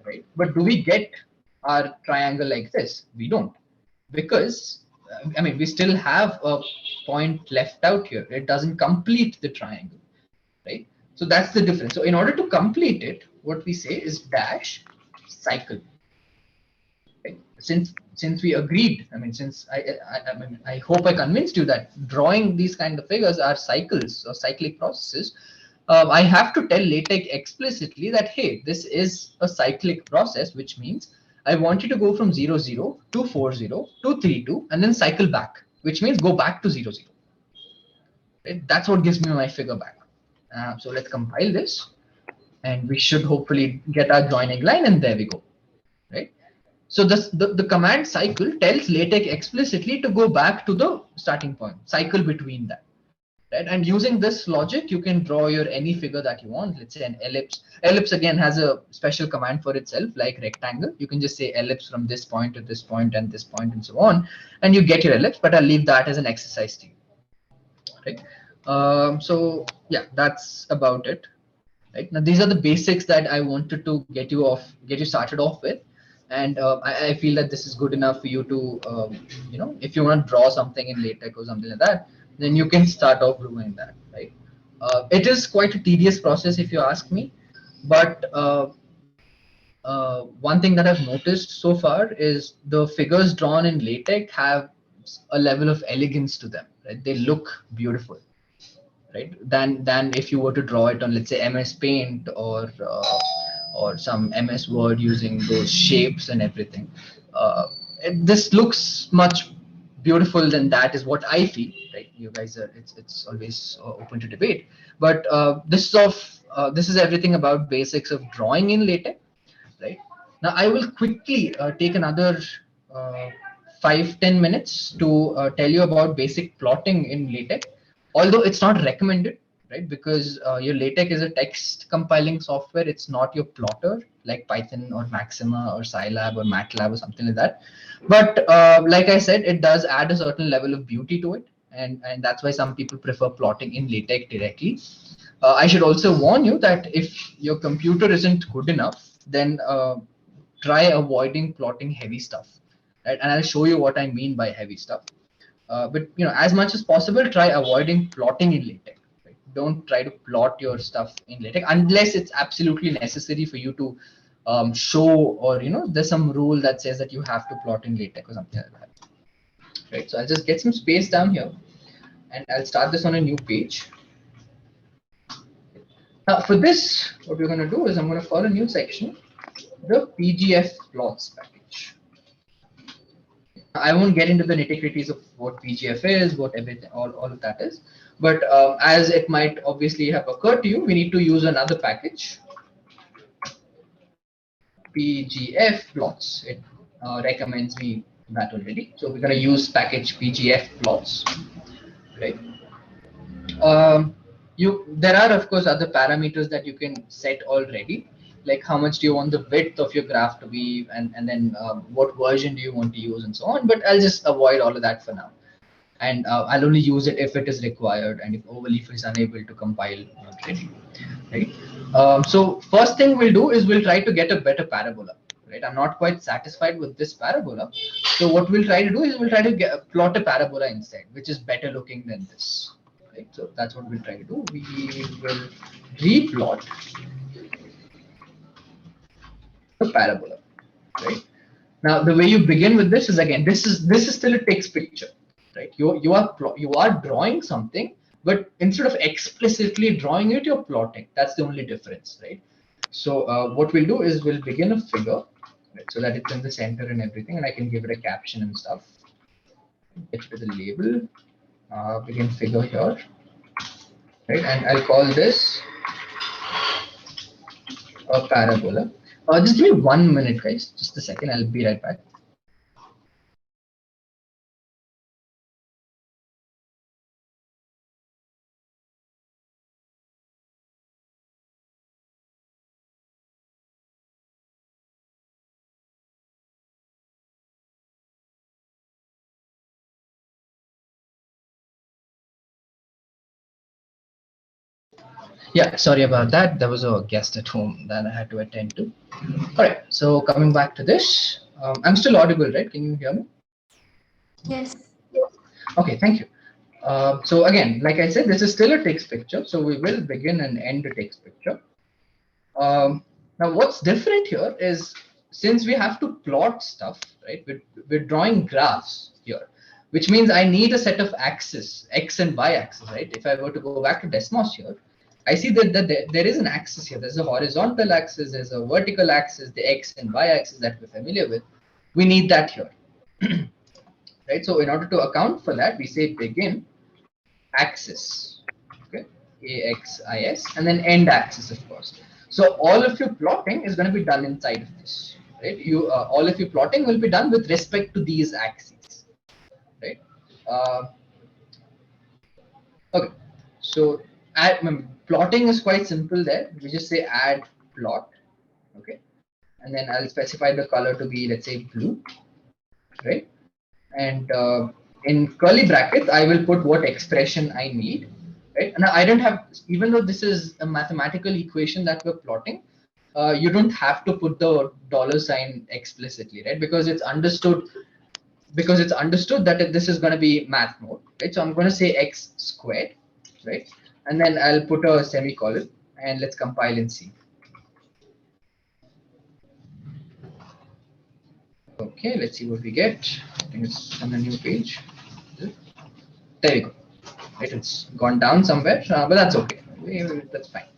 right? But do we get our triangle like this? We don't, because I mean, we still have a point left out here. It doesn't complete the triangle, right? So that's the difference. So in order to complete it, what we say is dash cycle. Right? Since we agreed, I mean, since I hope I convinced you that drawing these kind of figures are cycles or cyclic processes. I have to tell LaTeX explicitly that, hey, this is a cyclic process, which means I want you to go from 0, 0 to 4, 0 to 3, 2, and then cycle back, which means go back to 0, 0. Right? That's what gives me my figure back. So let's compile this, and we should hopefully get our joining line, and there we go. Right? So the command cycle tells LaTeX explicitly to go back to the starting point, cycle between that. Right? And using this logic, you can draw your any figure that you want. Let's say an ellipse. Ellipse again has a special command for itself, like rectangle. You can just say ellipse from this point to this point and this point and so on, and you get your ellipse. But I'll leave that as an exercise to you. Right? So yeah, that's about it. Right? Now these are the basics that I wanted to get you started off with. And I feel that this is good enough for you to, if you want to draw something in LaTeX or something like that, then you can start off doing that, right? It is quite a tedious process if you ask me, but one thing that I've noticed so far is the figures drawn in LaTeX have a level of elegance to them, right? They look beautiful, right? Than if you were to draw it on, let's say, MS Paint or some MS Word using those shapes and everything. This looks much beautiful than that, is what I feel. Right? You guys are. It's always open to debate. But this is everything about basics of drawing in LaTeX. Right? Now I will quickly take another 5-10 minutes to tell you about basic plotting in LaTeX. Although it's not recommended, right? Because your LaTeX is a text compiling software. It's not your plotter like Python or Maxima or Scilab or MATLAB or something like that. But like I said, it does add a certain level of beauty to it. And that's why some people prefer plotting in LaTeX directly. I should also warn you that if your computer isn't good enough, then try avoiding plotting heavy stuff. right? And I'll show you what I mean by heavy stuff. But as much as possible, try avoiding plotting in LaTeX. Right? Don't try to plot your stuff in LaTeX unless it's absolutely necessary for you to show, or there's some rule that says that you have to plot in LaTeX or something like that. Right? So I'll just get some space down here, and I'll start this on a new page. Now for this, what we're going to do is I'm going to call a new section, the PGF plots package. I won't get into the nitty-gritties of what PGF is, what everything, all of that is. But as it might obviously have occurred to you, we need to use another package, PGF plots. It recommends me that already. So we're going to use package PGF plots, right? There are of course other parameters that you can set already, like how much do you want the width of your graph to be, and then what version do you want to use, and so on. But I'll just avoid all of that for now, and I'll only use it if it is required and if overleaf is unable to compile already, right? So first thing we'll do is we'll try to get a better parabola, right? I'm not quite satisfied with this parabola, so what we'll try to do is we'll try to plot a parabola instead, which is better looking than this. Right, so that's what we'll try to do. We will replot the parabola. Right now, the way you begin with this is, again, this is still a text picture, right? You are drawing something, but instead of explicitly drawing it, you're plotting. That's the only difference, right? So what we'll do is we'll begin a figure, right, so that it's in the center and everything, and I can give it a caption and stuff. Get to the label. Begin figure here, right? And I'll call this a parabola. Just give me 1 minute, guys. Just a second. I'll be right back. Yeah, sorry about that. There was a guest at home that I had to attend to. All right. So coming back to this, I'm still audible, right? Can you hear me? Yes. Okay, thank you. So again, like I said, this is still a text picture. So we will begin and end the text picture. Now, what's different here is, since we have to plot stuff, right? We're drawing graphs here, which means I need a set of axes, x and y axis, right? If I were to go back to Desmos here, I see that there is an axis here. There's a horizontal axis, there's a vertical axis, the x and y axis that we're familiar with. We need that here, right? So in order to account for that, we say begin axis, okay, axis, and then end axis, of course. So all of your plotting is going to be done inside of this, right? All of your plotting will be done with respect to these axes, right? Okay, so plotting is quite simple there. We just say add plot, okay, and then I'll specify the color to be, let's say, blue, right? And in curly brackets, I will put what expression I need, right? And I don't have, even though this is a mathematical equation that we're plotting, you don't have to put the $ explicitly, right? Because it's understood that this is going to be math mode, right? So I'm going to say x squared, right? And then I'll put a semicolon, and let's compile and see. Okay, let's see what we get. I think it's on a new page. There we go. Right, it's gone down somewhere, but that's okay. That's fine.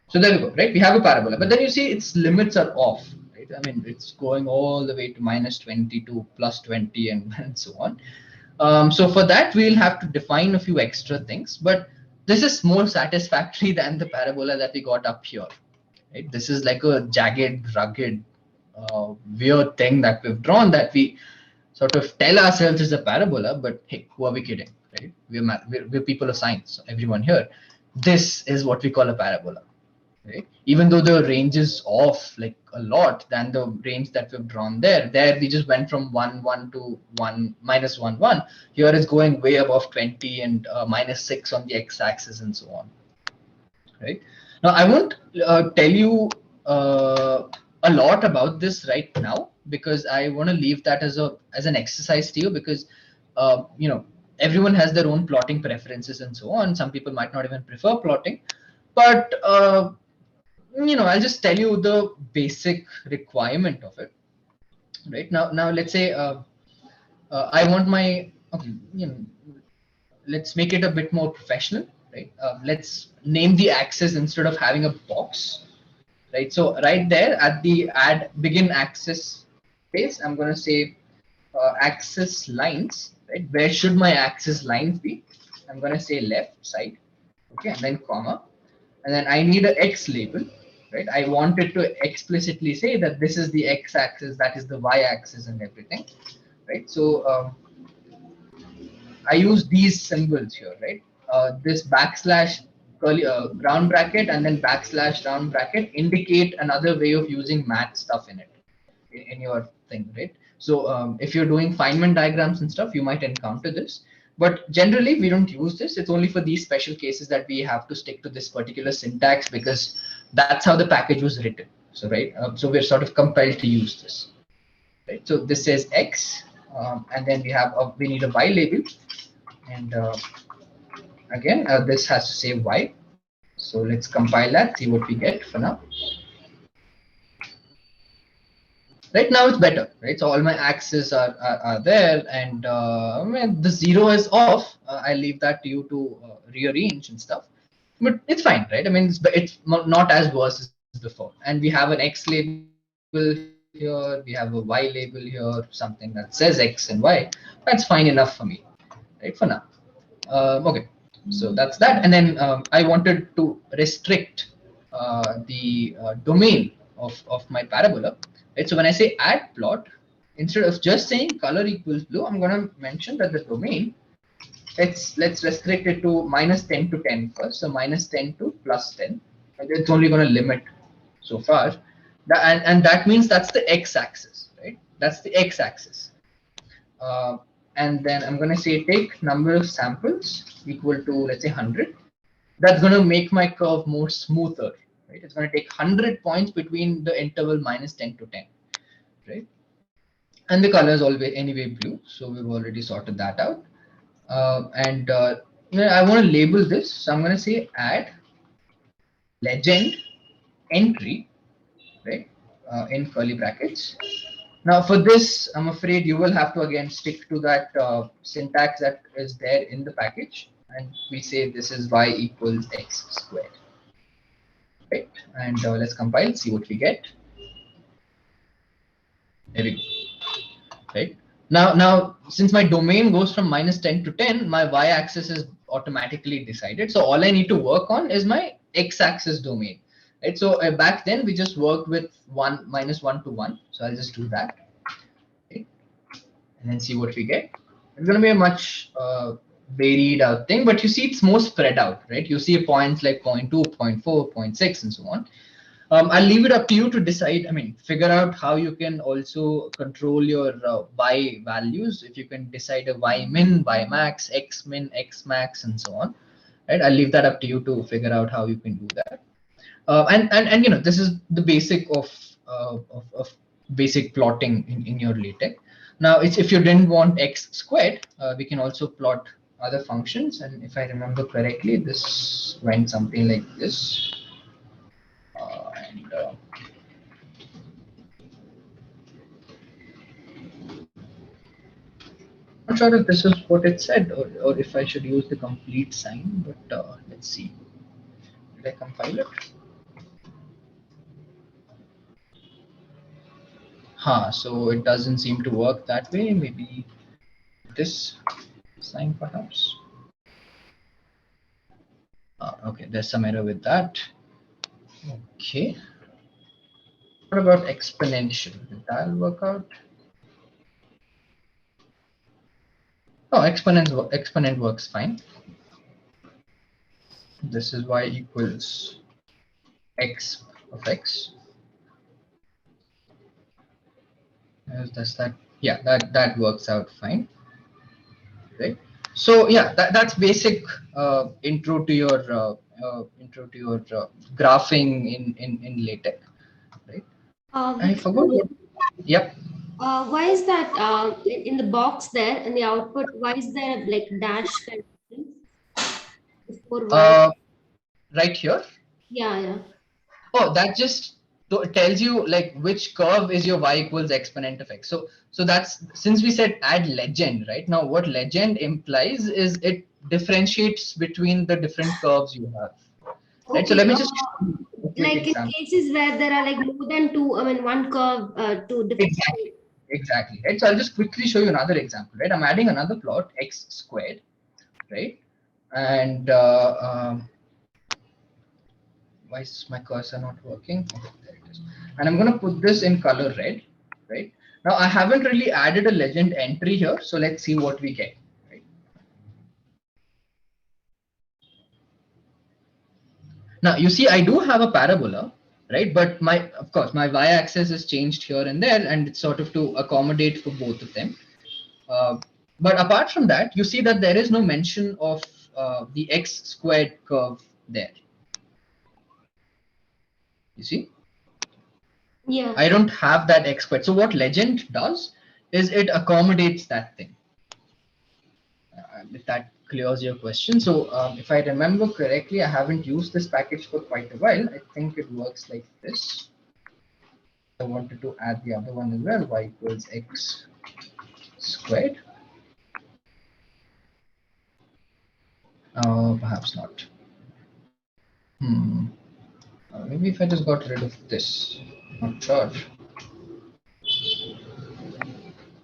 So there we go, right? We have a parabola, but then you see its limits are off, right? I mean, it's going all the way to -20 to +20 and so on. So for that, we'll have to define a few extra things, but this is more satisfactory than the parabola that we got up here, right? This is like a jagged, rugged, weird thing that we've drawn that we sort of tell ourselves is a parabola, but hey, who are we kidding, right? We're people of science, everyone here. This is what we call a parabola, right? Even though the range is off like a lot than the range that we've drawn there. There we just went from 1, 1 to 1, -1, 1. Here it's going way above 20 and -6 on the x-axis and so on, right? Now I won't tell you a lot about this right now, because I want to leave that as an exercise to you, because everyone has their own plotting preferences and so on. Some people might not even prefer plotting, but I'll just tell you the basic requirement of it. Right now, let's say I want my okay, let's make it a bit more professional, right? Let's name the axis instead of having a box, right? So right there at the add begin axis space, I'm going to say axis lines, right? Where should my axis lines be? I'm going to say left side, okay, and then comma, and then I need an X label, right? I want it to explicitly say that this is the X axis, that is the Y axis, and everything, right? So I use these symbols here, right? This backslash curly round bracket and then backslash round bracket indicate another way of using math stuff in it, in your thing, right? So if you're doing Feynman diagrams and stuff, you might encounter this. But generally, we don't use this. It's only for these special cases that we have to stick to this particular syntax, because that's how the package was written. So right, so we're sort of compelled to use this. Right. So this says X, and then we need a Y label, and again this has to say Y. So let's compile that, see what we get for now. Right now it's better, right? So all my axes are there, and the 0 is off. I leave that to you to rearrange and stuff, but it's fine, right? I mean, it's not as worse as before. And we have an X label here, we have a Y label here, something that says X and Y. That's fine enough for me, right? For now. Okay, so that's that. And then I wanted to restrict the domain of my parabola. Right? So when I say add plot, instead of just saying color equals blue, I'm going to mention that the domain, let's restrict it to -10 to 10 first. So -10 to +10. It's only going to limit so far. And that means that's the x-axis, right? That's the x-axis. And then I'm going to say take number of samples equal to, let's say, 100. That's going to make my curve more smoother, right? It's going to take 100 points between the interval -10 to 10, right? And the color is always anyway blue, so we've already sorted that out. And I want to label this, so I'm going to say add legend entry, right, in curly brackets. Now for this, I'm afraid you will have to again stick to that syntax that is there in the package, and we say this is y equals x squared, right? And let's compile, see what we get. There we go. Right now since my domain goes from -10 to 10, my y-axis is automatically decided. So all I need to work on is my x-axis domain, right? So back then we just worked with -1 to 1. So I'll just do that, okay? And then see what we get. It's going to be a much varied out thing, but you see it's more spread out, right? You see points like 0.2, 0.4, 0.6, and so on. I'll leave it up to you to decide. I mean, figure out how you can also control your y values. If you can decide a y min, y max, x min, x max, and so on. Right? I'll leave that up to you to figure out how you can do that. And this is the basic of basic plotting in your LaTeX. Now, if you didn't want x squared, we can also plot other functions. And if I remember correctly, this went something like this. Not sure if this is what it said, or if I should use the complete sign, but let's see. Did I compile it? So it doesn't seem to work that way. Maybe this sign perhaps. Okay, there's some error with that. Okay. What about exponential? Did that work out? Oh, exponent works fine. This is y equals x of x. Does that? Yeah, that works out fine. Right. So yeah, that's basic intro to your graphing in LaTeX, right? I forgot what. Yep. Why is that in the box there in the output? Why is there like dash kind of thing before Y? Uh, right here. Yeah, yeah. Oh, that just tells you like which curve is your y equals exponent of x. So that's, since we said add legend, right? Now what legend implies is it differentiates between the different curves you have. Right. So Okay. let me just show you a quick Like in example. cases where there are like more than two, I mean, one curve to Exactly. differentiate. Exactly. Right. So I'll just quickly show you another example. Right. I'm adding another plot x squared. Right. And why is my cursor not working? Oh, there it is. And I'm going to put this in color red, right? Now I haven't really added a legend entry here, so let's see what we get. Right? Now you see I do have a parabola, right? But of course, my y-axis is changed here and there, and it's sort of to accommodate for both of them. Uh, but apart from that, you see that there is no mention of the x squared curve there. You see? Yeah. I don't have that x squared. So what legend does is it accommodates that thing. If that clears your question. So if I remember correctly, I haven't used this package for quite a while. I think it works like this. I wanted to add the other one as well, y equals x squared. Perhaps not. Hmm. Maybe if I just got rid of this, not sure.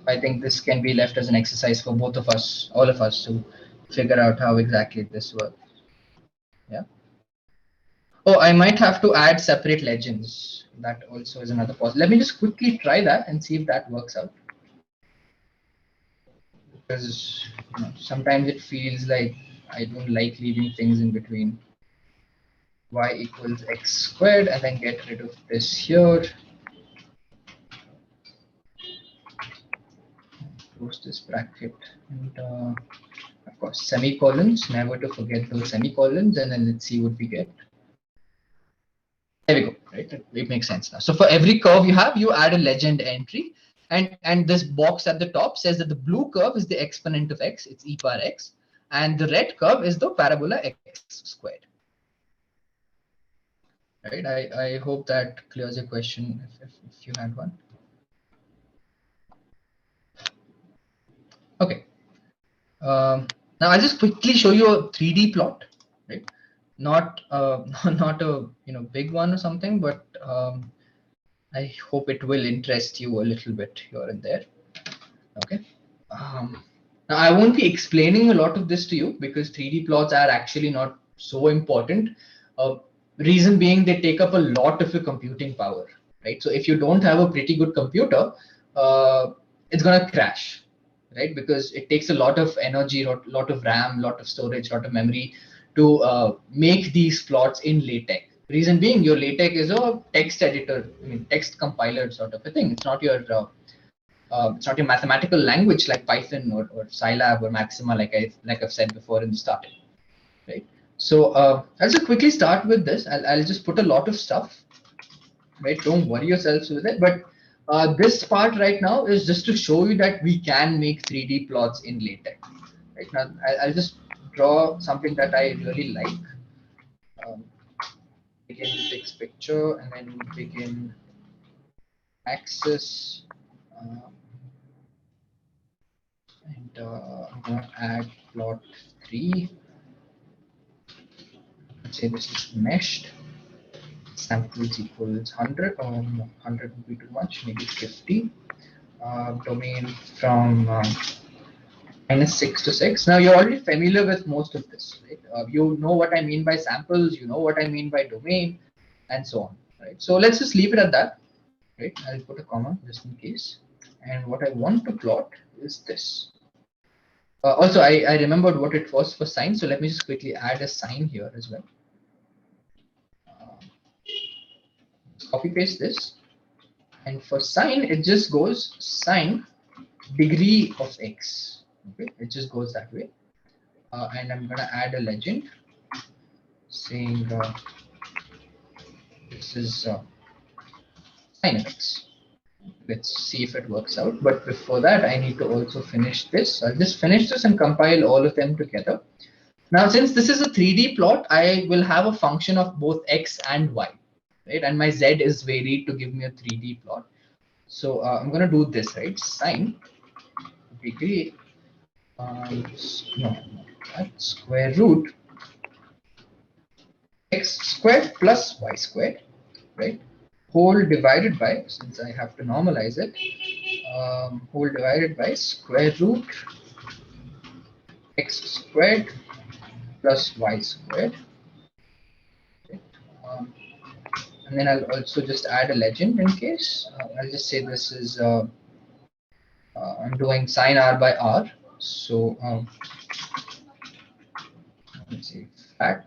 I think this can be left as an exercise for both of us, all of us, to figure out how exactly this works. Yeah. Oh, I might have to add separate legends. That also is another possibility. Let me just quickly try that and see if that works out. Because sometimes it feels like I don't like leaving things in between. Y equals x squared, and then get rid of this here. Close this bracket, and of course semicolons. Never to forget those semicolons, and then let's see what we get. There we go. Right, it makes sense now. So for every curve you have, you add a legend entry, and this box at the top says that the blue curve is the exponent of x, it's e power x, and the red curve is the parabola x squared. Right. I hope that clears your question if you had one. Okay. Now I'll just quickly show you a 3D plot, right? Not not a big one or something, but I hope it will interest you a little bit here and there. Okay. Now I won't be explaining a lot of this to you because 3D plots are actually not so important. Uh, Reason being they take up a lot of your computing power, right? So if you don't have a pretty good computer, it's gonna crash, right? Because it takes a lot of energy, lot of RAM, lot of storage, lot of memory to make these plots in LaTeX. Reason being, your LaTeX is a text editor, I mean text compiler sort of a thing. It's not your mathematical language like Python or Scilab or Maxima, like I've said before in the starting, right? So I'll just quickly start with this. I'll just put a lot of stuff, right? Don't worry yourselves with it. But this part right now is just to show you that we can make 3D plots in LaTeX. Right now, I'll just draw something that I really like. Um, Begin fix picture and then begin axis. Uh, and I'm gonna add plot 3. Let's say this is meshed. Samples equals 100, or 100 would be too much, maybe 50. Domain from -6 to 6. Now you're already familiar with most of this, right? You know what I mean by samples, you know what I mean by domain, and so on, right? So let's just leave it at that, right? I'll put a comma just in case. And what I want to plot is this. Also, I remembered what it was for sign, so let me just quickly add a sign here as well. Copy paste this, and for sine it just goes sine degree of x. Okay, it just goes that way. And I'm gonna add a legend saying this is sine. sine of x. Let's see if it works out. But before that, I need to also finish this. I'll just finish this and compile all of them together. Now, since this is a 3D plot, I will have a function of both x and y, right? And my z is varied to give me a 3D plot. So I'm going to do this, right? Sine degree, no, that's square root x squared plus y squared, right? Whole divided by, since I have to normalize it, whole divided by square root x squared plus y squared. Right? And then I'll also just add a legend in case. I'll just say this is, I'm doing sine r by r. So let's see, fac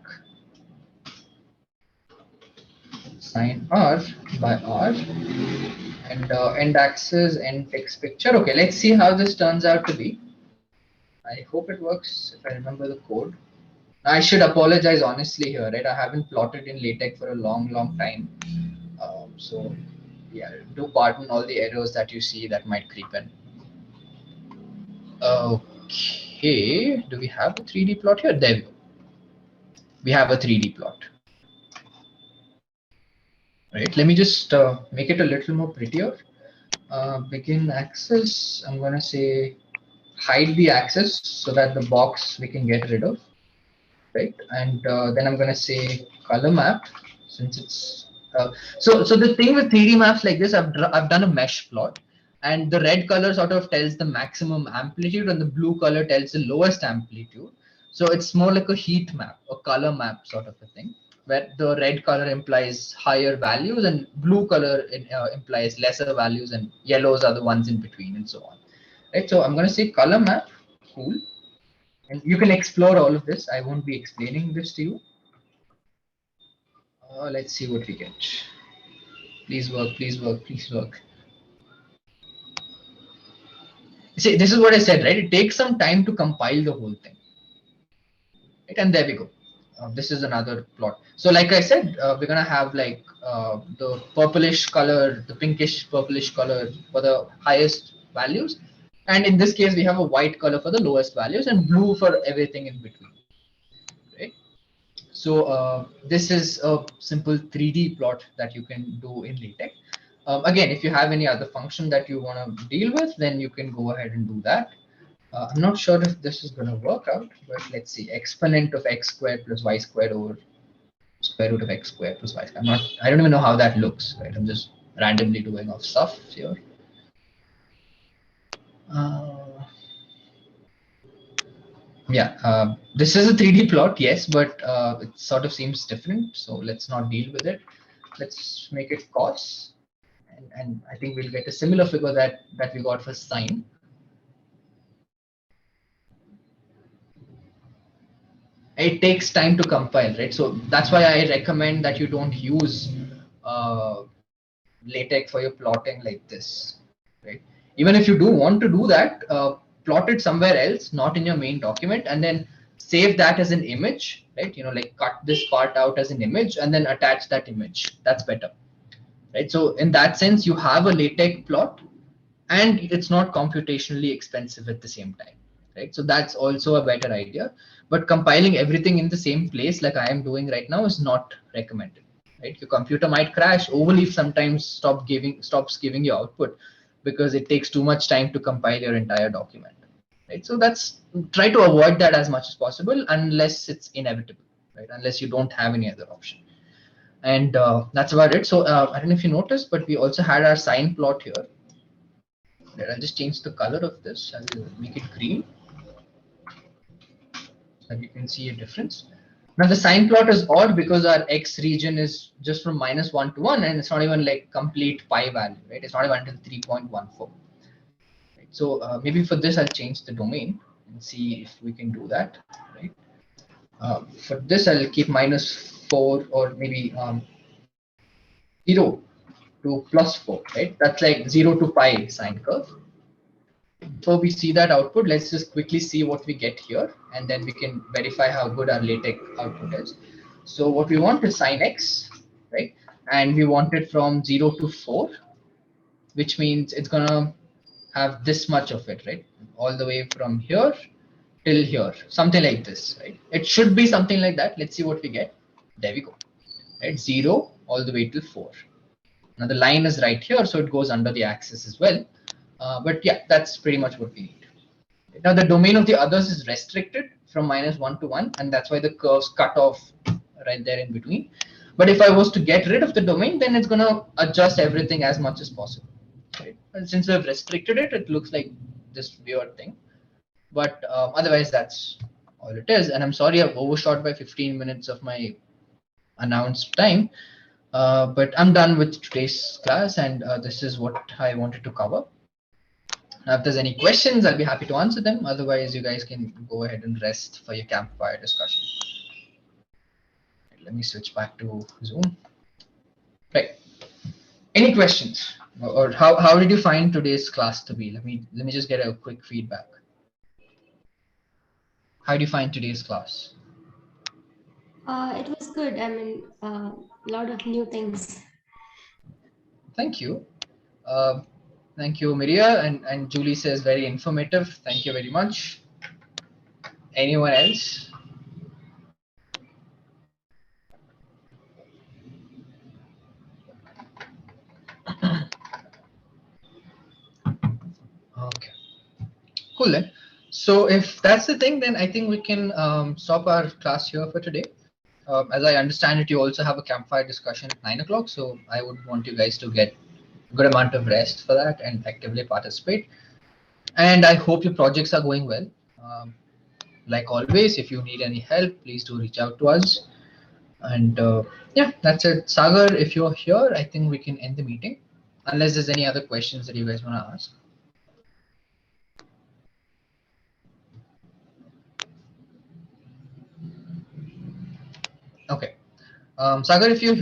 sine r by r, and end axis and text picture. Okay, let's see how this turns out to be. I hope it works if I remember the code. I should apologize honestly here, right? I haven't plotted in LaTeX for a long time. So yeah, do pardon all the errors that you see that might creep in. Okay, do we have a 3D plot here? There we go. We have a 3D plot. Right, let me just make it a little more prettier. Begin axis, I'm gonna say hide the axis so that the box we can get rid of, right? And then I'm gonna say color map, since it's so the thing with 3D maps like this, I've done a mesh plot, and the red color sort of tells the maximum amplitude and the blue color tells the lowest amplitude. So it's more like a heat map, a color map sort of a thing, where the red color implies higher values and blue color implies lesser values, and yellows are the ones in between, and so on. Right, so I'm going to say color map, cool. And you can explore all of this. I won't be explaining this to you. Let's see what we get. Please work, please work, please work. See, this is what I said, right? It takes some time to compile the whole thing. Right? And there we go. This is another plot. So like I said, we're going to have like the purplish color, the pinkish purplish color for the highest values. And in this case, we have a white color for the lowest values and blue for everything in between. Right? So this is a simple 3D plot that you can do in LaTeX. Again, if you have any other function that you want to deal with, then you can go ahead and do that. I'm not sure if this is going to work out, but let's see. Exponent of x squared plus y squared over square root of x squared plus y squared. I don't even know how that looks, right? I'm just randomly doing off stuff here. Yeah, this is a 3D plot, yes, but it sort of seems different. So let's not deal with it. Let's make it cos. And I think we'll get a similar figure that we got for sine. It takes time to compile, right? So that's why I recommend that you don't use LaTeX for your plotting like this, right? Even if you do want to do that, plot it somewhere else, not in your main document, and then save that as an image, right? You know, like cut this part out as an image and then attach that image. That's better, right? So in that sense, you have a LaTeX plot and it's not computationally expensive at the same time, right? So that's also a better idea. But compiling everything in the same place like I am doing right now is not recommended, right? Your computer might crash. Overleaf sometimes stops giving you output because it takes too much time to compile your entire document, right? So try to avoid that as much as possible unless it's inevitable, right? Unless you don't have any other option. And that's about it. So I don't know if you noticed, but we also had our sine plot here. I'll just change the color of this. I will make it green so that you can see a difference. Now the sine plot is odd because our x region is just from -1 to 1, and it's not even like complete pi value, right? It's not even until 3.14. Right? So maybe for this I'll change the domain and see if we can do that. Right? For this I'll keep -4 or maybe 0 to +4, right? That's like 0 to pi sine curve. So we see that output. Let's just quickly see what we get here, and then we can verify how good our LaTeX output is. So what we want is sine x, right? And we want it from 0 to 4. which means it's gonna have this much of it, right? All the way from here till here, something like this, right? It should be something like that. Let's see what we get. There we go, right? 0 all the way till 4. Now the line is right here, so it goes under the axis as well. But yeah, that's pretty much what we need. Now the domain of the others is restricted from -1 to 1, and that's why the curves cut off right there in between. But if I was to get rid of the domain, then it's going to adjust everything as much as possible. Right? And since we've restricted it, it looks like this weird thing. But otherwise, that's all it is. And I'm sorry I've overshot by 15 minutes of my announced time. But I'm done with today's class, and this is what I wanted to cover. Now, if there's any questions, I'll be happy to answer them. Otherwise, you guys can go ahead and rest for your campfire discussion. Let me switch back to Zoom. Right. Any questions? Or how did you find today's class to be? Let me just get a quick feedback. How do you find today's class? It was good. I mean, a lot of new things. Thank you. Thank you, Miria. And Julie says very informative. Thank you very much. Anyone else? Okay. Cool then. So if that's the thing, then I think we can stop our class here for today. As I understand it, you also have a campfire discussion at 9 o'clock. So I would want you guys to get a good amount of rest for that and actively participate. And I hope your projects are going well. Like always, if you need any help, please do reach out to us. And yeah, that's it. Sagar, if you're here, I think we can end the meeting. Unless there's any other questions that you guys want to ask. Okay. Sagar, if you're here,